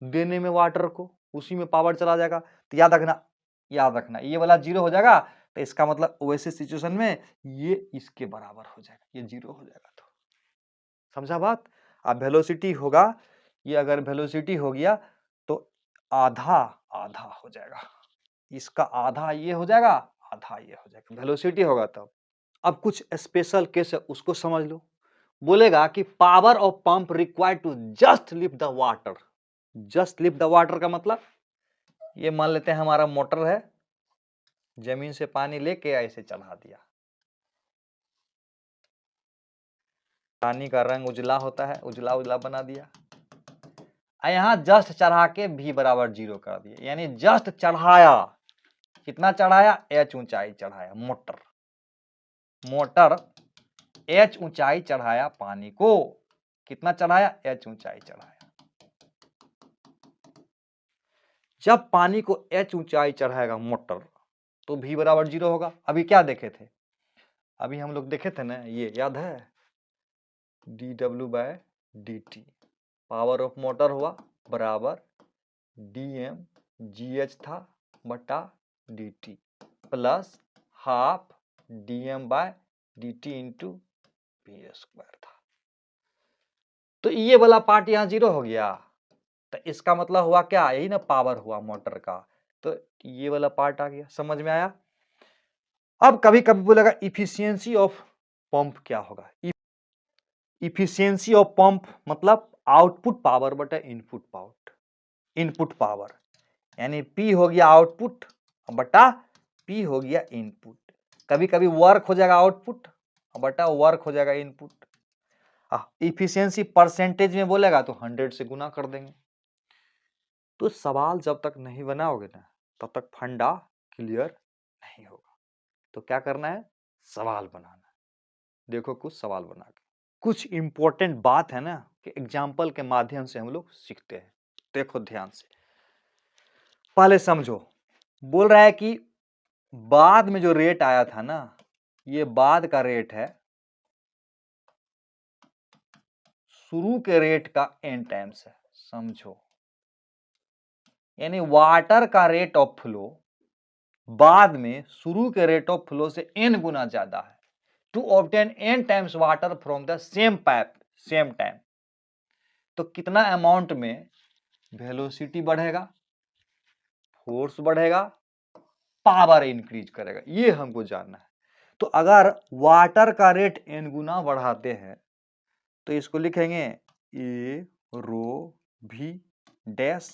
देने में वाटर को, उसी में पावर चला जाएगा। तो याद रखना ये वाला 0 हो जाएगा। तो इसका मतलब वैसे सिचुएशन में ये इसके बराबर हो जाएगा, ये 0 हो जाएगा। तो समझा बात। अब वेलोसिटी होगा, ये अगर वेलोसिटी हो गया तो आधा आधा हो जाएगा, इसका आधा ये हो जाएगा, आधा ये हो जाएगा, वेलोसिटी होगा तब। अब कुछ स्पेशल केस है, उसको समझ लो। बोलेगा कि power of pump required to just lift the water. Just lift the water का मतलब, ये मान लेते हैं हमारा मोटर है, जमीन से पानी लेके ऐसे चढ़ा दिया, पानी का रंग उजला होता है, उजला उजला बना दिया, यहां जस्ट चढ़ा के V बराबर 0 कर दिया। यानी जस्ट चढ़ाया, कितना चढ़ाया, H ऊंचाई चढ़ाया, मोटर H ऊंचाई चढ़ाया पानी को, कितना चढ़ाया, h ऊंचाई चढ़ाया। जब पानी को h ऊंचाई चढ़ाएगा मोटर तो v बराबर 0 होगा। अभी क्या देखे थे, अभी हम लोग देखे थे ना, ये याद है, dw/dt पावर ऑफ मोटर हुआ बराबर dm/gh था बटा dt plus half dm/dt into v² था। तो ये वाला पार्ट यहाँ 0 हो गया, तो इसका मतलब हुआ क्या, यही ना पावर हुआ मोटर का, तो ये वाला पार्ट आ गया। समझ में आया। अब कभी कभी बोलेगा इफिशियंसी ऑफ पंप क्या होगा। इफिशियंसी ऑफ पंप मतलब आउटपुट पावर बटा इनपुट पावर, इनपुट पावर यानी P हो गया आउटपुट बटा P हो गया इनपुट। कभी कभी वर्क हो जाएगा आउटपुट बटा वर्क हो जाएगा इनपुट। इफिशियंसी परसेंटेज में बोलेगा तो 100 से गुना कर देंगे। तो सवाल जब तक नहीं बनाओगे ना तब तक फंडा क्लियर नहीं होगा। तो क्या करना है, सवाल बनाना है। देखो कुछ सवाल बना के, कुछ इंपॉर्टेंट बात है ना कि एग्जाम्पल के माध्यम से हम लोग सीखते हैं। देखो ध्यान से, पहले समझो। बोल रहा है कि बाद में जो रेट आया था ना, ये बाद का रेट है शुरू के रेट का n टाइम्स है। समझो, यानी वाटर का रेट ऑफ फ्लो बाद में शुरू के रेट ऑफ फ्लो से n गुना ज्यादा है। To obtain n times water from the same pipe same time, तो कितना अमाउंट में वेलोसिटी बढ़ेगा, फोर्स बढ़ेगा, पावर इंक्रीज करेगा, ये हमको जानना है। तो अगर वाटर का रेट n गुना बढ़ाते हैं तो इसको लिखेंगे ए रो भी डैश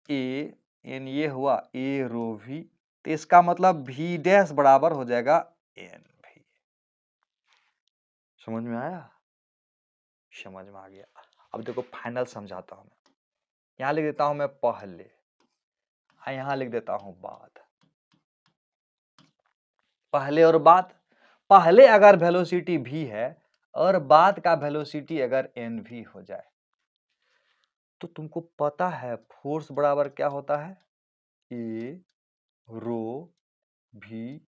ए एन, ये हुआ ए रो भी, तो इसका मतलब भी डैश बराबर हो जाएगा एन भी। समझ में आया, समझ में आ गया। अब देखो फाइनल समझाता हूं मैं, यहां लिख देता हूं मैं पहले, यहां लिख देता हूं बाद। पहले और बाद, पहले अगर वेलोसिटी v है और बाद का वेलोसिटी अगर एन भी हो जाए तो तुमको पता है फोर्स बराबर क्या होता है, ए रो भी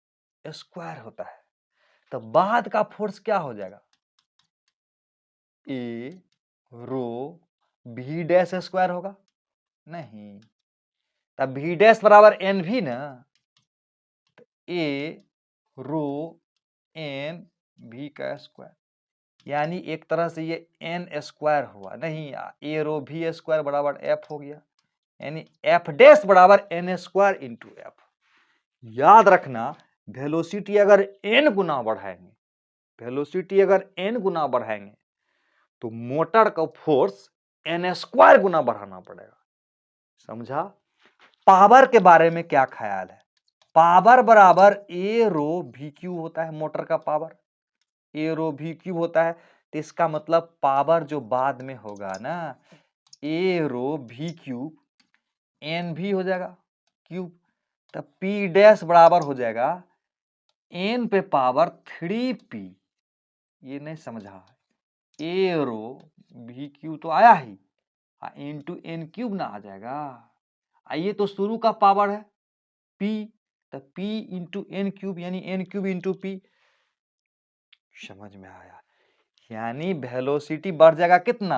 स्क्वायर होता है। तो बाद का फोर्स क्या हो जाएगा, ए रो भी डैश स्क्वायर होगा, नहीं, तब भी डैश बराबर एन भी ना, तो ए रो एन भी का स्क्वायर, यानी एक तरह से ये एन स्क्वायर हुआ, नहीं, ए रो भी स्क्वायर बराबर एफ हो गया, यानी एफ डैश बराबर एन स्क्वायर इंटू एफ। याद रखना, वेलोसिटी अगर n गुना बढ़ाएंगे, वेलोसिटी अगर n गुना बढ़ाएंगे तो मोटर का फोर्स n स्क्वायर गुना बढ़ाना पड़ेगा। समझा। पावर के बारे में क्या ख्याल है, पावर बराबर ए रो भी क्यू होता है, मोटर का पावर ए रो भी क्यू होता है। तो इसका मतलब पावर जो बाद में होगा ना, ए रो भी क्यूब एन भी हो जाएगा क्यूब, तो पी डैश बराबर हो जाएगा एन पे पावर 3p। ये नहीं समझा, ए रो भी क्यू तो आया ही, इंटू एन क्यूब ना आ जाएगा। ये तो शुरू का पावर है p, तो p इंटू एन क्यूब यानी एन क्यूब इंटू पी। समझ में आया, यानी वेलोसिटी बढ़ जाएगा कितना,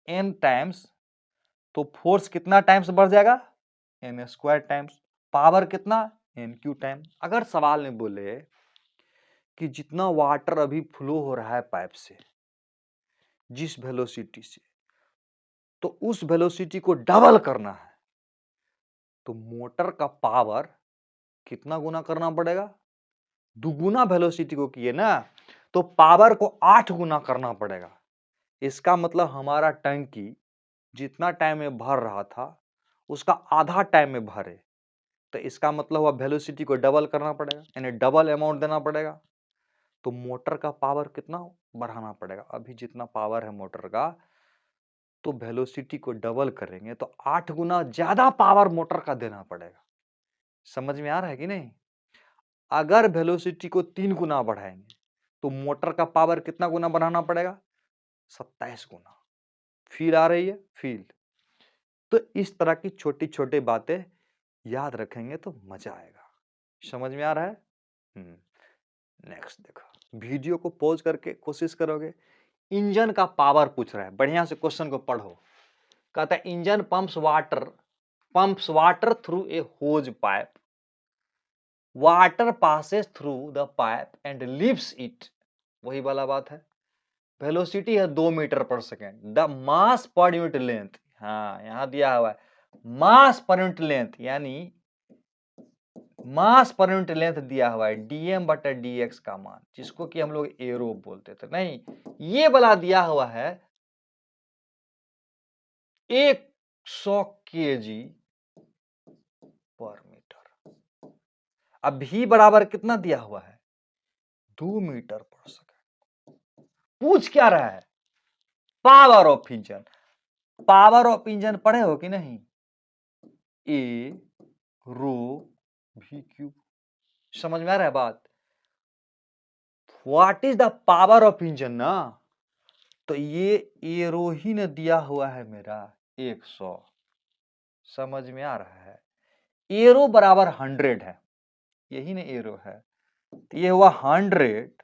n टाइम्स, तो फोर्स कितना टाइम्स बढ़ जाएगा, n स्क्वायर टाइम्स, पावर कितना, n क्यू टाइम। अगर सवाल में बोले कि जितना वाटर अभी फ्लो हो रहा है पाइप से जिस वेलोसिटी से, तो उस वेलोसिटी को डबल करना है तो मोटर का पावर कितना गुना करना पड़ेगा, दुगुना वेलोसिटी को किए ना तो पावर को 8 गुना करना पड़ेगा। इसका मतलब हमारा टंकी जितना टाइम में भर रहा था उसका आधा टाइम में भरे, तो इसका मतलब हुआ वेलोसिटी को डबल करना पड़ेगा, यानी डबल अमाउंट देना पड़ेगा। तो मोटर का पावर कितना बढ़ाना पड़ेगा, अभी जितना पावर है मोटर का, तो वेलोसिटी को डबल करेंगे तो 8 गुना ज्यादा पावर मोटर का देना पड़ेगा। समझ में आ रहा है कि नहीं। अगर वेलोसिटी को 3 गुना बढ़ाएंगे तो मोटर का पावर कितना गुना बढ़ाना पड़ेगा, 27 गुना। फील आ रही है? फील। तो इस तरह की छोटी छोटी बातें याद रखेंगे तो मजा आएगा। समझ में आ रहा है? नेक्स्ट देखो, वीडियो को पॉज करके कोशिश करोगे। इंजन का पावर पूछ रहा है, बढ़िया से क्वेश्चन को पढ़ो। कहता है engine pumps water through a hose pipe, water passes through the pipe and leaves it. वही वाला बात है। वेलोसिटी है 2 मीटर पर second. The mass per unit length, हाँ यहां दिया हुआ है मास पर यूनिट लेंथ, यानी मास पर यूनिट लेंथ दिया हुआ है dm बटा dx का मान, जिसको कि हम लोग एरो बोलते थे। नहीं, ये वाला दिया हुआ है 100 kg पर मीटर। अब v बराबर कितना दिया हुआ है? 2 मीटर पर सेकेंड। पूछ क्या रहा है? Power of engine. Power of engine पढ़े हो कि नहीं? ए रो वी क्यूब। समझ में आ रहा है बात? What is the power of engine ना, तो ये एरो ही ने दिया हुआ है मेरा 100। समझ में आ रहा है? एरो बराबर 100 है, यही ना एरो है। तो ये हुआ 100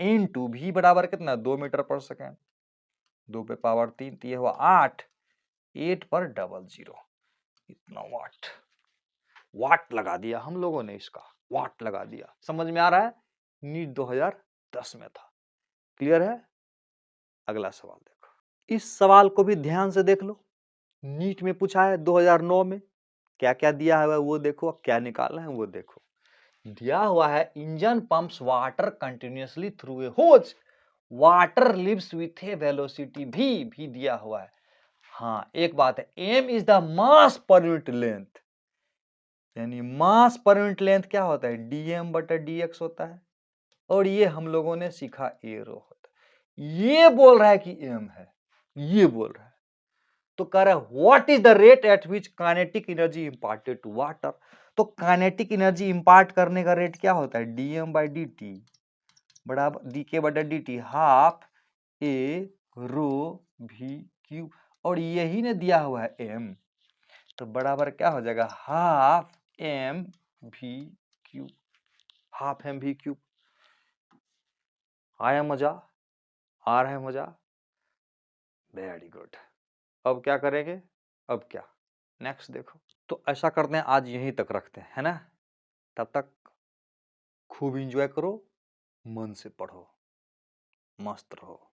इनटू भी बराबर कितना? 2 मीटर पर सेकेंड। 2 पे पावर 3, तो ये हुआ 8। 8 पर 00, इतना वाट। वाट लगा दिया हम लोगों ने, इसका वाट लगा दिया। समझ में आ रहा है? नीट 2010 में था। क्लियर है? अगला सवाल देखो। इस सवाल को भी ध्यान से देख लो। नीट में पूछा है 2009 में। क्या क्या दिया है वो देखो, क्या निकालना है वो देखो। दिया हुआ है engine pumps water continuously through a hose, water leaves with a velocity भी दिया हुआ है। हाँ, एक बात है, m is the mass per unit length, यानी मास पर यूनिट लेंथ क्या होता है? dm बटा dx होता है। और ये हम लोगों ने सीखा एरो होता है। ये बोल रहा है कि m है, ये बोल रहा है। तो कह रहा है what is the rate at which kinetic energy imparted to water. तो काइनेटिक एनर्जी इंपार्ट करने का रेट क्या होता है? dm बाई dt बराबर dk बटा dt half A rho V cube. और यही ने दिया हुआ है m, तो बराबर क्या हो जाएगा? Half m v cube. Half m v cube. आया मजा? आ रहा है मजा? Very good. अब क्या करेंगे? अब क्या नेक्स्ट देखो। तो ऐसा करते हैं, आज यहीं तक रखते हैं, है ना? तब तक खूब एंजॉय करो, मन से पढ़ो, मस्त रहो।